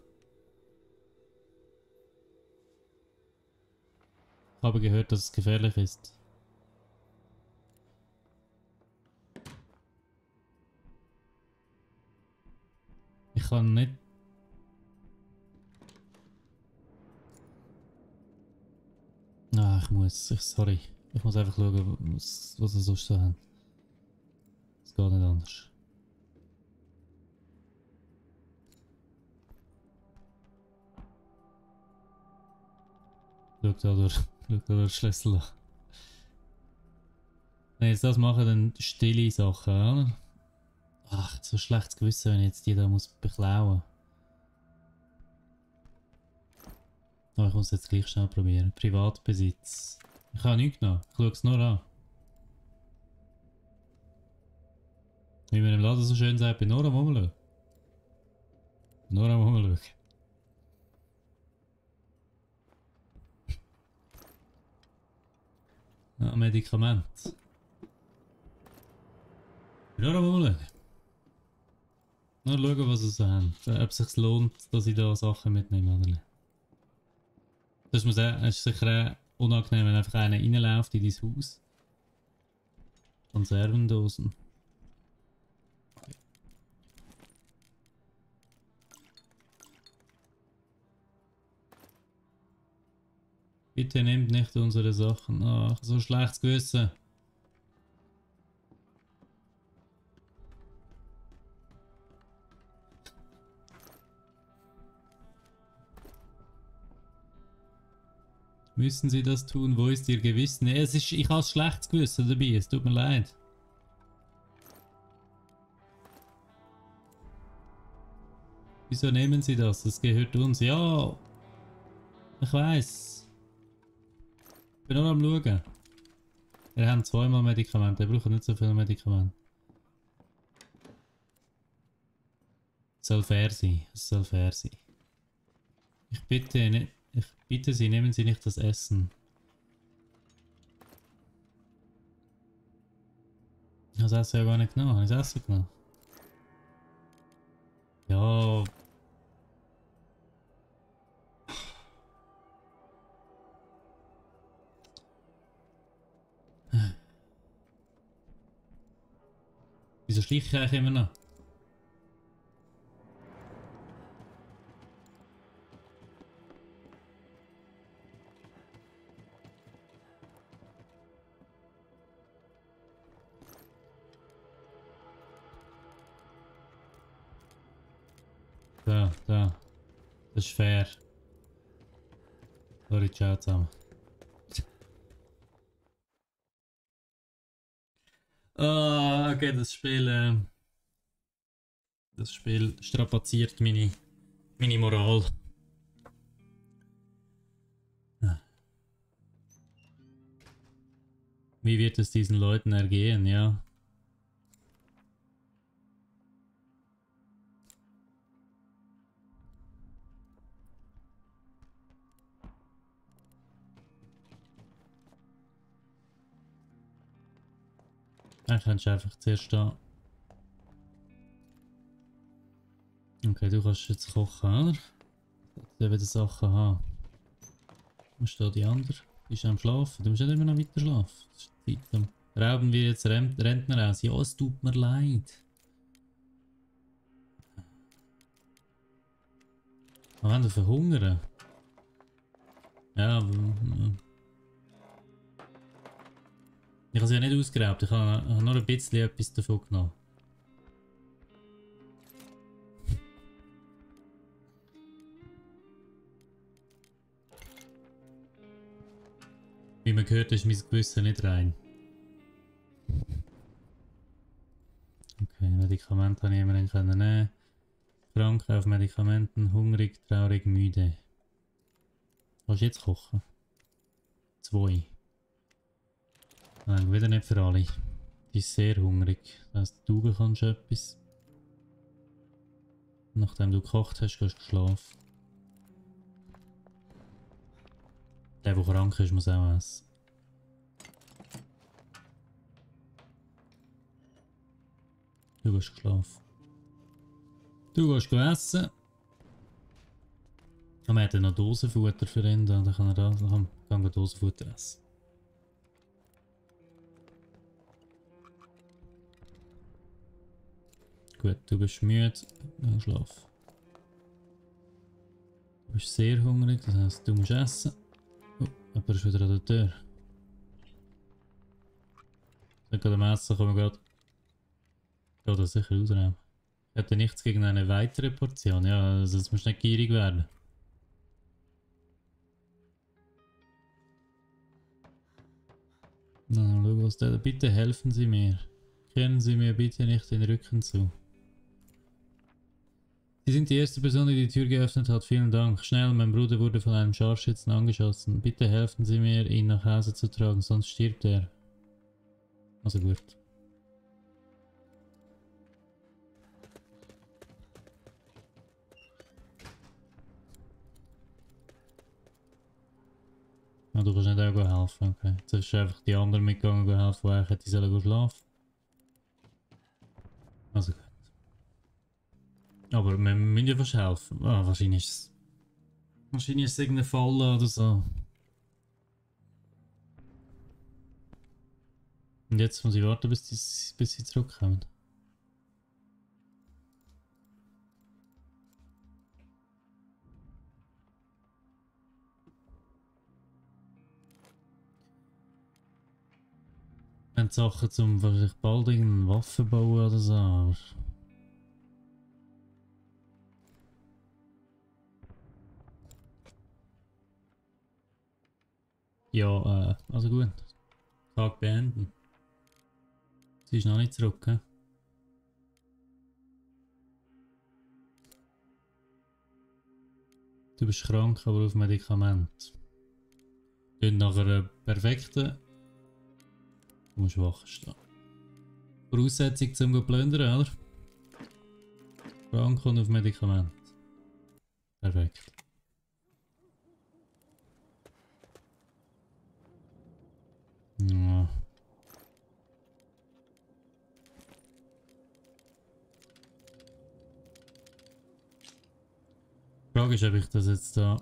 ich habe gehört, dass es gefährlich ist. Ich kann nicht... Ah, sorry. Ich muss einfach schauen, was sie sonst so haben. Es geht nicht anders. Schau da durch, schau da durch Schlüssel an. Wenn ich jetzt das mache, dann stille Sachen, oder? Ach, so schlechtes Gewissen, wenn ich jetzt die da muss beklauen. Aber ich muss jetzt gleich schnell probieren. Privatbesitz. Ich habe nichts genommen. Ich schaue es nur an. Wie man im Laden so schön sagt, bin nur am Umschauen. Nur am Umschauen. Ja, Medikament. Bin nur am Umschauen. Nur schauen, was sie so haben. Ob es sich lohnt, dass ich da Sachen mitnehme oder nicht. Das ist sicher unangenehm, wenn einfach einer reinläuft in dein Haus. Konservendosen. Bitte nehmt nicht unsere Sachen. Ach, so schlechtes Gewissen. Müssen Sie das tun? Wo ist Ihr Gewissen? Nee, ich habe ein schlechtes Gewissen dabei, es tut mir leid. Wieso nehmen Sie das? Das gehört uns. Ja, ich weiß. Ich bin nur am Schauen. Wir haben zweimal Medikamente, wir brauchen nicht so viele Medikamente. Es soll fair sein, es soll fair sein. Ich bitte Sie, nehmen Sie nicht das Essen. Ich habe das Essen ja gar nicht genommen, habe ich das Essen genommen? Ja. Wieso schleiche ich eigentlich immer noch? Da, da. Das ist fair. Sorry, ciao zusammen. Ah, okay, das Spiel strapaziert meine Moral. Wie wird es diesen Leuten ergehen, ja? Dann kannst du einfach zuerst da. Okay, du kannst jetzt kochen, oder? Du wieder Sachen haben. Wo ist da die andere? Die ist am Schlafen. Du musst nicht immer noch weiter schlafen. Das ist die Zeit. Rauben wir jetzt Rentner aus? Ja, es tut mir leid. Aber wenn du verhungern? Ja, ich habe sie ja nicht ausgeraubt. Ich habe nur ein bisschen etwas davon genommen. Wie man gehört, ist mein Gewissen nicht rein. Okay, Medikamente habe ich immerhin können nehmen. Krank auf Medikamenten, hungrig, traurig, müde. Willst du jetzt kochen? 2. Nein, wieder nicht für alle. Die ist sehr hungrig. Das heisst, du bekommst etwas. Nachdem du gekocht hast, gehst du schlafen. Der krank ist, muss auch essen. Du gehst schlafen. Du gehst essen. Und wir hat noch Dosenfutter für ihn, dann kann er da kann Dosenfutter essen. Gut, du bist müde, dann schlaf. Du bist sehr hungrig, das heisst, du musst essen. Oh, jemand ist wieder an der Tür. Dann gerade am Essen kommen wir gerade das sicher ausräumen. Ich hätte nichts gegen eine weitere Portion, ja, also es muss nicht gierig werden. Na, schau was da, bitte helfen Sie mir. Kehren Sie mir bitte nicht den Rücken zu. Sie sind die erste Person, die die Tür geöffnet hat. Vielen Dank. Schnell, mein Bruder wurde von einem Scharfschützen angeschossen. Bitte helfen Sie mir, ihn nach Hause zu tragen, sonst stirbt er. Also gut. Ja, du kannst nicht auch helfen, okay. Jetzt ist einfach die anderen mitgegangen helfen, die eigentlich hätte sollen schlafen. Also gut. Aber wir müssen ja fast helfen. Ah, wahrscheinlich ist es irgendeine Falle oder so. Und jetzt muss ich warten, bis sie zurückkommen. Wir haben Sachen zum wahrscheinlich bald irgendeine Waffe bauen oder so. Ja, also gut. Tag beenden. Sie ist noch nicht zurück, he? Du bist krank, aber auf Medikament. Klingt nach einer perfekten... Du musst wach stehen. Voraussetzung zum zu plündern, oder? Krank und auf Medikament. Perfekt. Ja. Die Frage ist, ob ich das jetzt da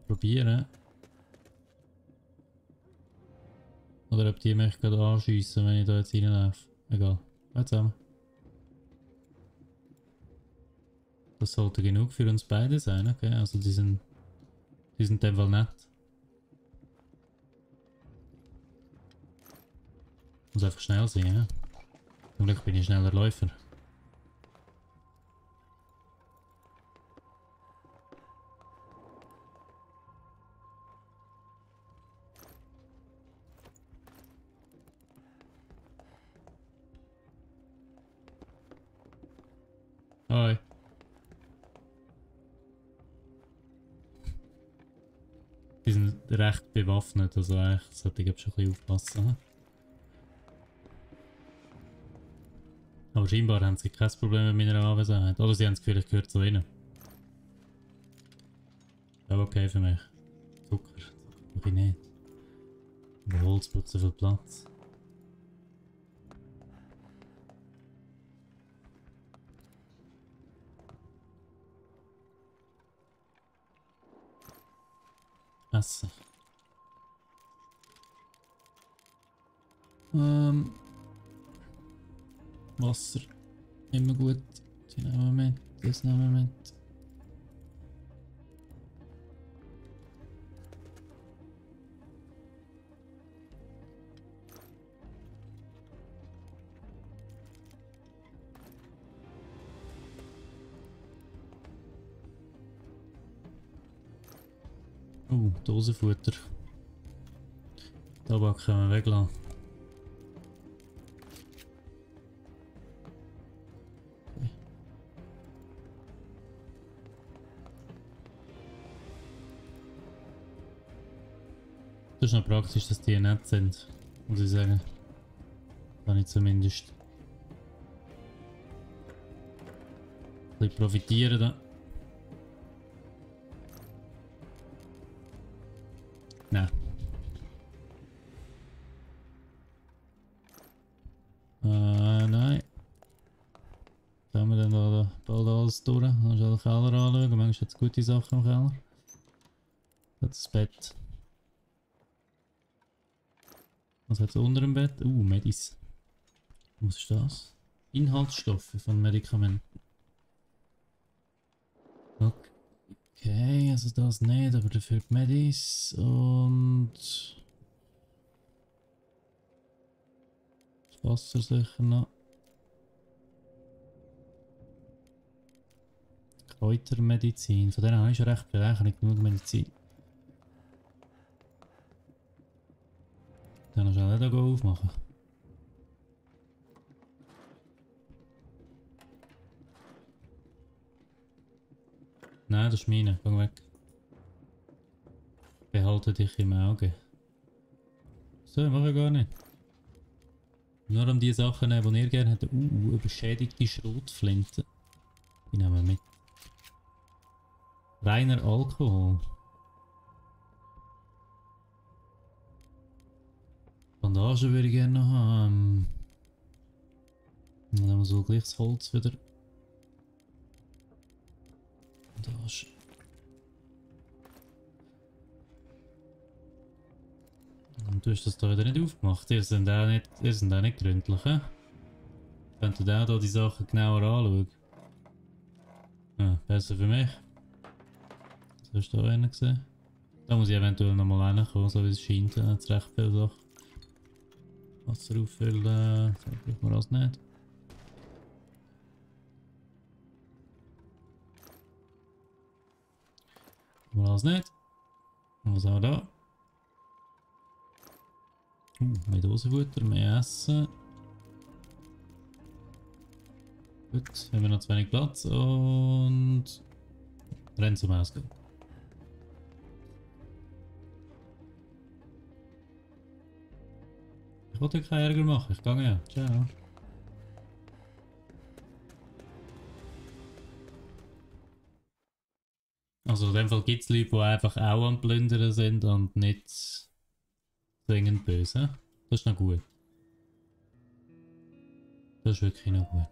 probiere. Oder ob die mich gerade anschiessen, wenn ich da jetzt reinlaufe. Egal. Mal zusammen. Das sollte genug für uns beide sein, okay? Also die sind in dem Fall nett. Muss einfach schnell sein, ja? Zum Glück bin ich schneller Läufer. Hi. Die sind recht bewaffnet, also eigentlich sollte ich schon ein bisschen aufpassen. Hm? Aber scheinbar haben sie kein Problem mit meiner Anwesenheit. Oder sie haben das Gefühl, ich gehöre zu ihnen. Aber okay für mich. Zucker brauche ich nicht. Aber Holz braucht so viel Platz. Essen. Wasser. Immer gut. Die nehmen wir mit. Das nehmen wir mit. Dosenfutter. Tabak können wir weglassen. Okay. Das ist noch praktisch, dass die nett sind, muss ich sagen. Kann ich zumindest ein bisschen profitieren da. Nein. Nein. Da haben wir dann da bald alles durch. Dann musst du den Keller anschauen. Manchmal hat es gute Sachen im Keller. Das Bett. Was hat es unter dem Bett? Medis. Was ist das? Inhaltsstoffe von Medikamenten. Okay, also das nicht, aber dafür die Medis und das Wasser sicher noch. Kräutermedizin, von denen habe ich schon recht viel, eigentlich nicht genug Medizin. Dann noch schnell den aufmachen. Nein, das ist meine, geh weg. Behalte dich im Auge. So, mache ich gar nicht. Nur um die Sachen, die ihr gerne hättet. Überschädigte Schrotflinte. Die nehmen wir mit. Reiner Alkohol. Bandagen würde ich gerne noch haben. Und dann haben wir so gleich das Holz wieder. Bandagen. Und du hast das da wieder nicht aufgemacht. Ihr sind auch nicht gründlich, hä? Könnt ihr auch da die Sachen genauer anschauen? Ja, besser für mich. So hast du da einen gesehen. Da muss ich eventuell nochmal reinkommen, so wie es scheint. Da hat es recht viele Sachen. Wasser auffüllen, das braucht man alles nicht. Braucht man alles nicht. Was haben wir da? Mehr Dosenfutter, mehr Essen. Gut, haben wir noch zu wenig Platz und rennen zum Ausgang. Ich wollte keinen Ärger machen, ich gehe ja. Ciao. Also in dem Fall gibt es Leute, die einfach auch am Plündern sind und nicht zwingend böse. Das ist noch gut. Das ist wirklich noch gut.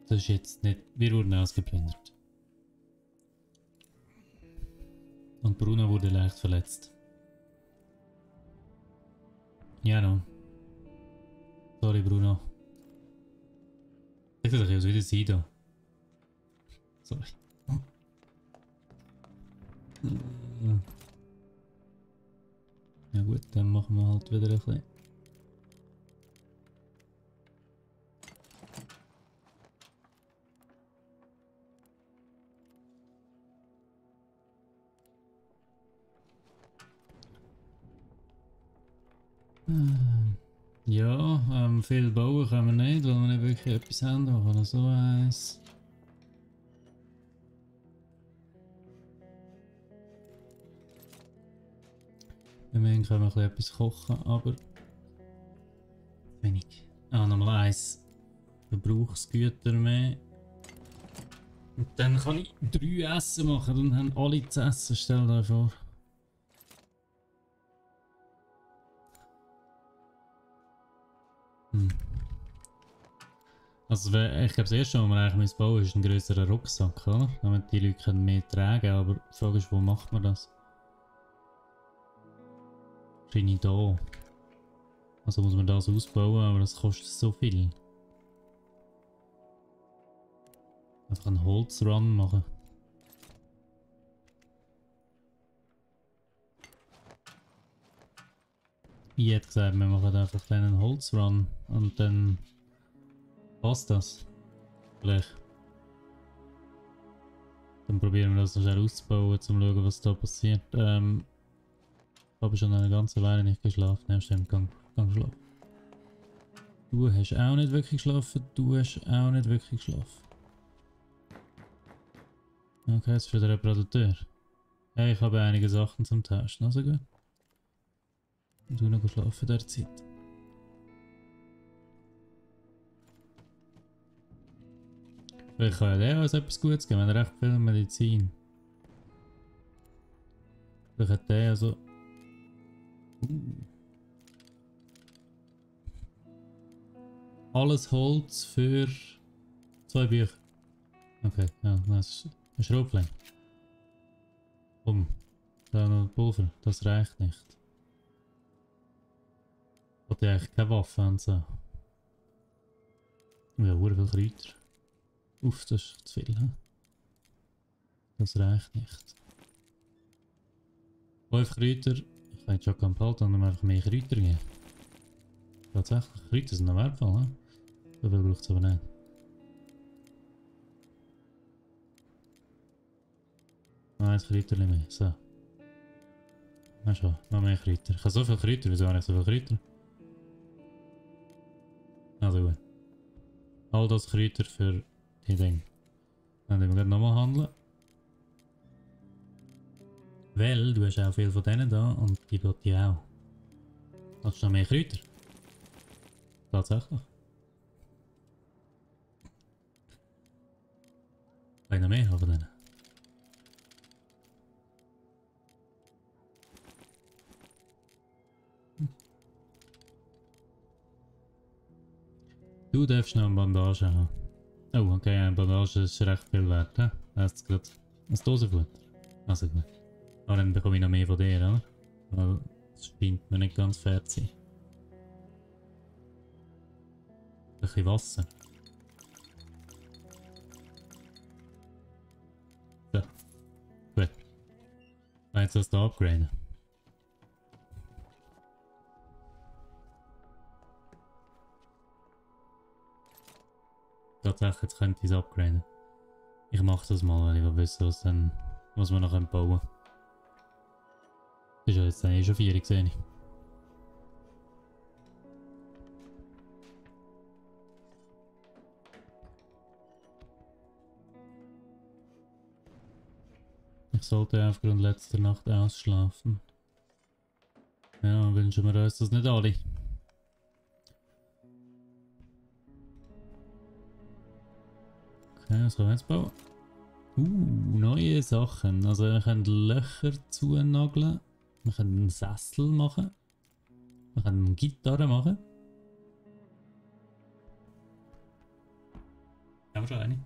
Das ist jetzt nicht... Wir wurden ausgeplündert. Und Bruno wurde leicht verletzt. Ja, no. Sorry, Bruno. Ich will wieder Sido. Sorry. Ja gut, dann machen wir halt wieder ein bisschen. Ja, viel bauen können wir nicht, weil wir nicht wirklich etwas haben. Wir können so eins. Immerhin können wir etwas kochen, aber wenig. Ah, nochmal eins. Verbrauchsgüter mehr. Und dann kann ich 3 Essen machen, dann haben alle zu essen, stell dir vor. Also ich glaube, das erste, was wir eigentlich bauen müssen, ist ein grösserer Rucksack, oder? Damit die Leute mehr tragen können, aber die Frage ist, wo macht man das? Wahrscheinlich da. Also muss man das ausbauen, aber das kostet so viel. Einfach einen Holzrun machen. Ich hätte gesagt, wir machen einfach einen Holzrun und dann passt das. Vielleicht. Dann probieren wir das noch schnell auszubauen, um zu schauen, was da passiert. Ich habe schon eine ganze Weile nicht geschlafen. Ja, stimmt, gang schlafen. Du hast auch nicht wirklich geschlafen, du hast auch nicht wirklich geschlafen. Okay, jetzt für den Reparateur. Hey, ich habe einige Sachen zum Tauschen, also gut. Und du noch schlafen derzeit. Ich kann ja der als etwas Gutes geben, wenn er recht viel Medizin. Vielleicht hat der also... Alles Holz für 2 Bücher. Okay, ja, das ist ein Schrotflin. Da noch Pulver, das reicht nicht. Hat ja eigentlich keine Waffe und so. Ja, sehr viel Kräuter. Uff, das ist zu viel, he? Das reicht nicht. 5 Kräuter. Ich kann jetzt schon behalten und dann einfach mehr Kräuter geben. Tatsächlich, Kräuter sind noch wertvoll, he? So viel braucht es aber nicht. Noch 1 Kräuter mehr, so. Na schon, noch mehr Kräuter. Ich habe so viel Kräuter, wieso habe ich so viel Kräuter? Also gut. All das Kräuter für die Dinge. Dann müssen wir gleich nochmal handeln. Weil du hast auch viel von denen da und die dort die auch. Hast du noch mehr Kräuter? Tatsächlich. Kann ich noch mehr haben von denen? Du darfst noch eine Bandage haben. Oh, okay, eine Bandage ist recht viel wert, he? Das ist gerade ein Dosenfutter. Also gut. Aber dann bekomme ich noch mehr von dir, oder? Weil es scheint mir nicht ganz fair zu sein. Ein bisschen Wasser. So. Gut. Jetzt das da upgraden. Tatsächlich, jetzt könnte ich es upgraden. Ich mache das mal, weil ich will wissen, was wir noch bauen können. Das ist ja jetzt schon 4 gesehen. Ich sollte aufgrund letzter Nacht ausschlafen. Ja, wünschen wir uns das nicht alle. Okay, was können wir jetzt bauen? Neue Sachen. Also wir können Löcher zunageln. Wir können einen Sessel machen. Wir können eine Gitarre machen. Haben wir schon eine?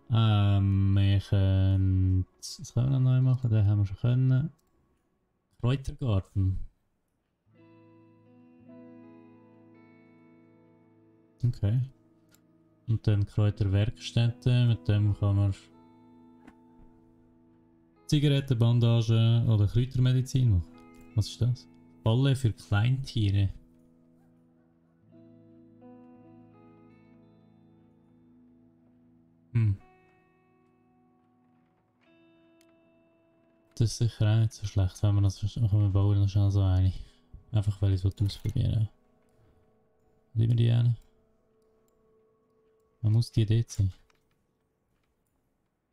Wir können... Was können wir noch neu machen? Den haben wir schon können. Kräutergarten. Okay. Und dann Kräuterwerkstätte, mit dem kann man Zigarettenbandagen oder Kräutermedizin machen. Was ist das? Falle für Kleintiere. Das ist sicher auch nicht so schlecht, wenn wir das bauen, dann schnell so eine. Einfach weil ich es ausprobieren will. Nehmen die eine. Man muss die dort sein.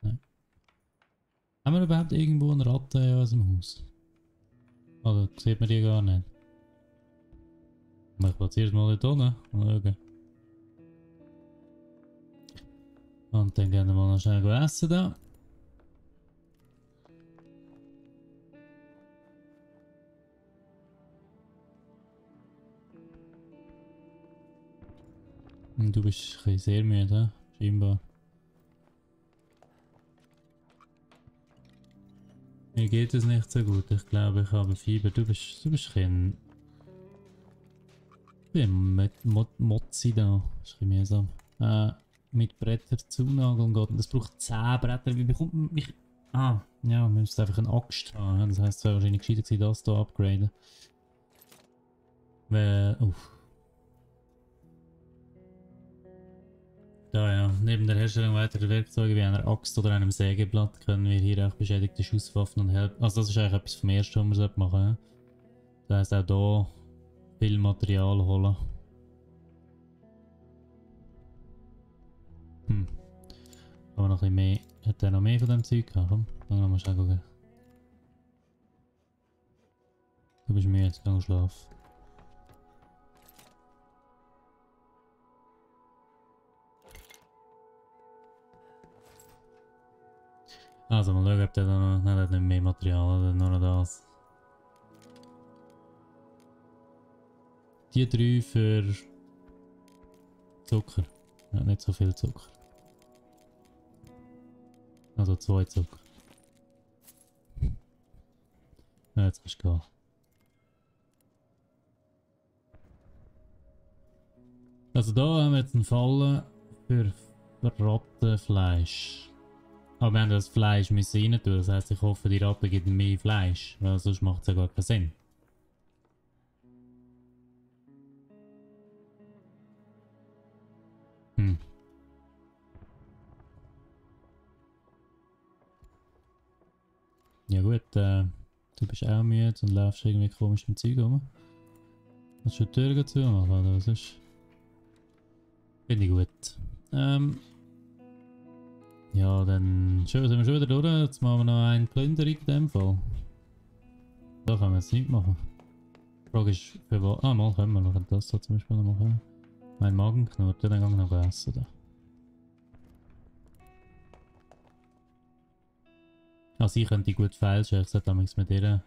Nein. Haben wir überhaupt irgendwo eine Ratte in unserem Haus? Oder sieht man die gar nicht? Ich platziere es mal dort unten und schauen. Und dann gehen wir mal noch schnell essen da. Und du bist ein bisschen sehr müde, scheinbar. Mir geht es nicht so gut. Ich glaube, ich habe Fieber. Du bist ein bisschen... Ich bin Motzi da. Das ist ein bisschen mühsam. Mit Bretter zunageln geht. Das braucht 10 Bretter. Wie bekommt man mich... Ah, ja, man müsste einfach eine Axt haben. Das heisst, es wäre wahrscheinlich gescheiter gewesen, das hier upgraden. Da ja, neben der Herstellung weiterer Werkzeuge wie einer Axt oder einem Sägeblatt können wir hier auch beschädigte Schusswaffen und Helm... Also das ist eigentlich etwas vom ersten, was wir machen sollten. Das heisst auch hier viel Material holen. Aber noch ein bisschen mehr. Hat er noch mehr von dem Zeug gehabt? Komm, dann mal schauen. Du bist müde, jetzt geh schlafen. Also mal schauen, ob der da noch... Nein, der hat nicht mehr Material, oder nur noch das. Die 3 für Zucker. Ja, nicht so viel Zucker. Also 2 Zucker. Ja, jetzt kannst du gehen. Also da haben wir jetzt einen Fall für Rattenfleisch. Aber wir haben das Fleisch müssen rein tun, das heisst, ich hoffe, die Ratte gibt mehr Fleisch, weil sonst macht es ja gar keinen Sinn. Ja gut, du bist auch müde und läufst irgendwie komisch mit Zeug rum. Hast du die Tür zu machen oder was ist? Finde ich gut. Ja, dann sind wir schon wieder durch. Jetzt machen wir noch eine Plünderung in dem Fall. Da können wir jetzt nicht machen. Die Frage ist, für was... Ah, mal können wir. Wir können das da zum Beispiel noch machen. Mein Magen knurrt, dann gehen wir noch essen. Da. Also ich könnte gut feilschen, ich sollte damals mit ihr...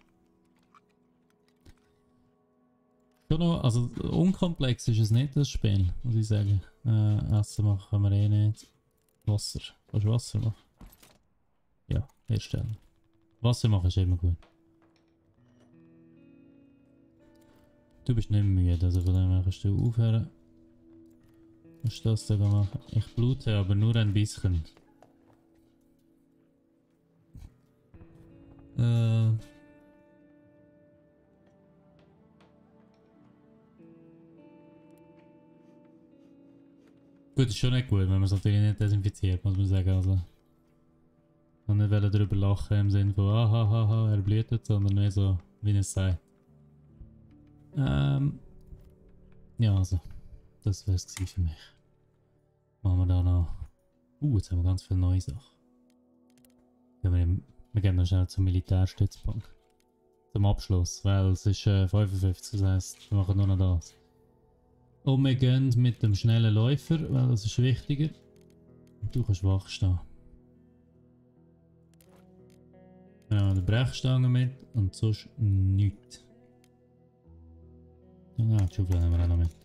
Schon noch, also unkomplex ist es nicht, das Spiel, muss ich sagen. Essen machen können wir eh nicht. Wasser. Kannst du Wasser machen? Ja, herstellen. Wasser machen ist immer gut. Du bist nicht müde, also von dem her kannst du aufhören. Musst du das da machen? Ich blute aber nur ein bisschen. Gut, ist schon nicht gut, wenn man es natürlich nicht desinfiziert, muss man sagen. Also, Und nicht darüber lachen im Sinne von hahaha, er blühtet, sondern mehr so, wie es sagt. Ja, also, das wäre es für mich. Machen wir da noch. Jetzt haben wir ganz viele neue Sachen. Wir gehen noch schnell zum Militärstützpunkt. Zum Abschluss, weil es ist 55, das heisst, wir machen nur noch das. Und wir gehen mit dem schnellen Läufer, weil das ist wichtiger. Du kannst wach stehen. Wir nehmen die Brechstange mit und sonst nichts. Ja, die Schaufel nehmen wir auch noch mit.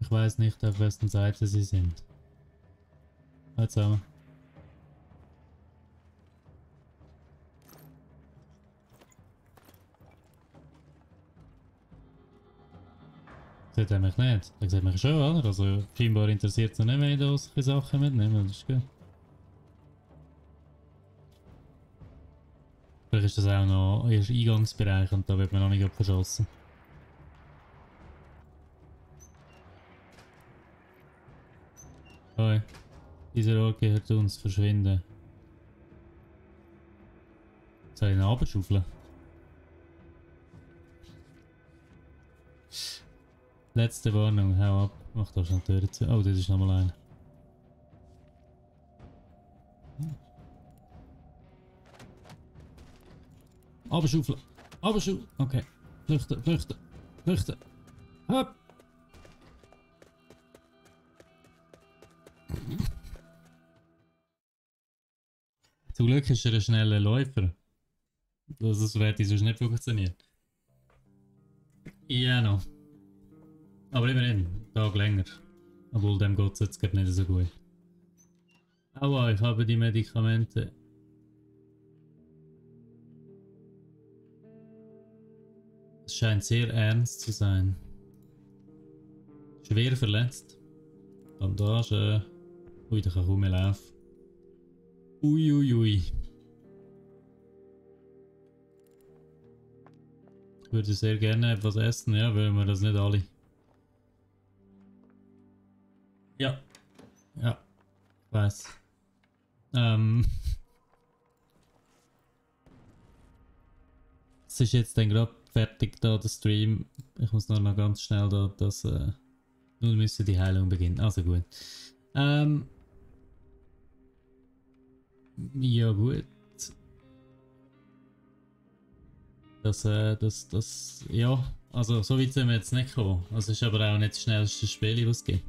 Ich weiß nicht, auf wessen Seite sie sind. Halt zusammen. Sieht er mich nicht? Er sieht mich schon, oder? Also scheinbar interessiert es ihn nicht, wenn ich da solche Sachen mitnehme, das ist gut. Vielleicht ist das auch noch erst Eingangsbereich und da wird man noch nicht verschossen. Hi. Dieser Ort gehört uns, verschwinden. Soll ich ihn runterschaufeln? Letzte Warnung, hau ab. Mach da schon die Tür zu. Oh, das ist nochmal einer. Runterschaufeln! Runterschaufeln! Okay. Flüchten, flüchten, flüchten! Hopp! Zum Glück ist er ein schneller Läufer. Das hätte sonst nicht funktioniert. Ja, noch. Aber immerhin, einen Tag länger. Obwohl dem geht es jetzt nicht so gut. Aua, ich habe die Medikamente. Es scheint sehr ernst zu sein. Schwer verletzt. Bandage. Ui, der kann kaum mehr laufen. Uiuiui. Ich würde sehr gerne etwas essen, ja, weil wir das nicht alle. Ja. Ja. Ich weiß. Es ist jetzt dann gerade fertig da, der Stream. Ich muss nur noch ganz schnell da das. Nun müsste die Heilung beginnen. Also gut. Ja gut. Ja. Also so weit sind wir jetzt nicht gekommen. Also ist aber auch nicht das schnellste Spiel, was es gibt.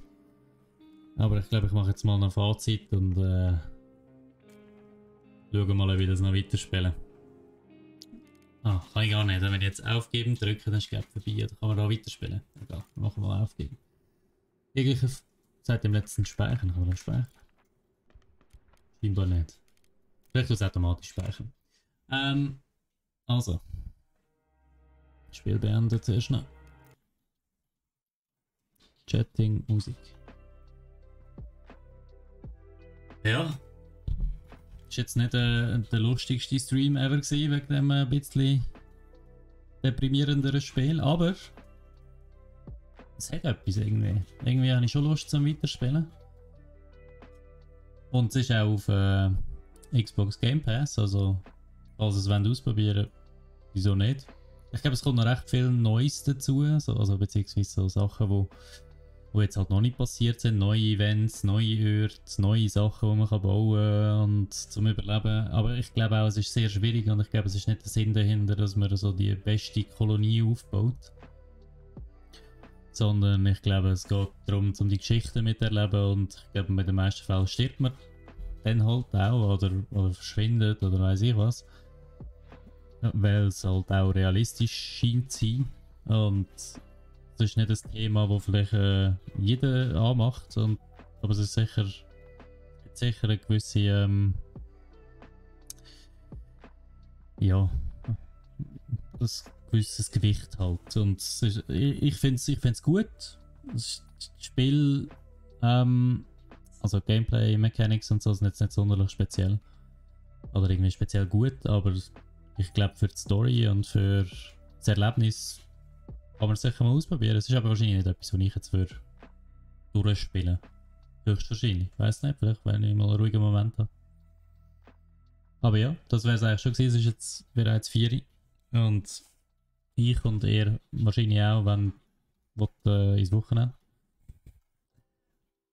Aber ich glaube, ich mache jetzt mal ein Fazit und schaue mal, wie das noch weiterspielen. Ah, kann ich gar nicht. Wenn ich jetzt aufgeben drücke, dann ist es vorbei. Dann kann man da weiterspielen. Egal, machen wir mal aufgeben. Irgendwelche seit dem letzten Speichern kann man dann speichern. Scheinbar nicht. Vielleicht muss automatisch speichern. Also. Spiel beendet zuerst noch. Chatting, Musik. Ja. Ist jetzt nicht der lustigste Stream ever gewesen, wegen dem ein bisschen deprimierenderen Spiel, aber es hat etwas irgendwie. Irgendwie habe ich schon Lust zum Weiterspielen. Und es ist auch auf Xbox Game Pass, also falls ihr es ausprobieren wollt, wieso nicht? Ich glaube, es kommt noch recht viel Neues dazu, also beziehungsweise so Sachen, wo jetzt halt noch nicht passiert sind, neue Events, neue Orte, neue Sachen, die man kann bauen und zum Überleben. Aber ich glaube auch, es ist sehr schwierig und ich glaube, es ist nicht der Sinn dahinter, dass man so die beste Kolonie aufbaut. Sondern ich glaube, es geht darum, um die Geschichte miterleben und ich glaube, mit den meisten Fällen stirbt man dann halt auch oder verschwindet oder weiß ich was. Weil es halt auch realistisch scheint zu sein. Und das ist nicht ein Thema, das vielleicht jeder anmacht, aber es ist sicher eine gewisse ja, ein gewisses Gewicht halt. Und ich finde es gut. Das Spiel, also Gameplay, Mechanics und so sind jetzt nicht sonderlich speziell. Oder irgendwie speziell gut, aber ich glaube für die Story und für das Erlebnis kann man es sicher mal ausprobieren. Es ist aber wahrscheinlich nicht etwas, was ich jetzt durchspielen Höchstwahrscheinlich. Ich weiß nicht, vielleicht, wenn ich mal einen ruhigen Moment habe. Aber ja, das wäre es eigentlich schon gewesen. Es ist jetzt bereits 4 Uhr. Und ich und er wahrscheinlich auch, wenn ins Wochenende.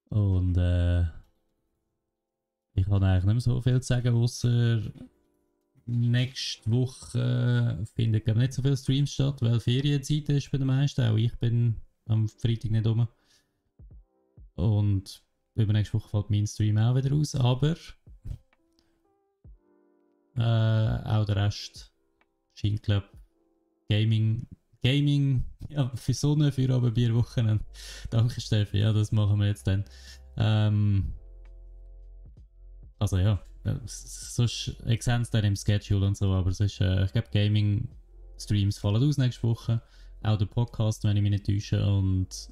Und ich kann eigentlich nicht mehr so viel zu sagen, außer nächste Woche findet glaube nicht so viele Streams statt, weil Ferienzeit ist bei den meisten. Auch ich bin am Freitag nicht rum. Und übernächste Woche fällt mein Stream auch wieder aus, aber auch der Rest scheint glaube Gaming, ja, für Sonne, für Abendbierwochenende. Danke Steffi, ja, das machen wir jetzt dann. Also ja, sonst, ich sehe es dann im Schedule und so, aber es ist, ich glaube Gaming-Streams fallen aus nächste Woche. Auch der Podcast, wenn ich mich nicht täusche. Und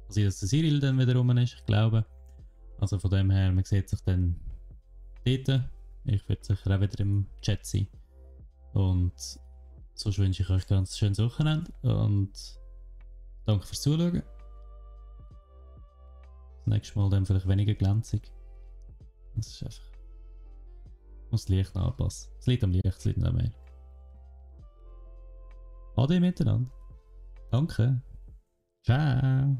also, dass der Cyril dann wieder rum ist, ich glaube. Also von dem her, man sieht sich dann dort. Ich werde sicher auch wieder im Chat sein. Und sonst wünsche ich euch ganz schönes Wochenende und danke fürs Zuschauen. Das nächste Mal dann vielleicht weniger glänzig. Das ist einfach. Muss das Licht noch anpassen. Es liegt am Licht, es liegt nicht mehr. Ade miteinander. Danke. Ciao.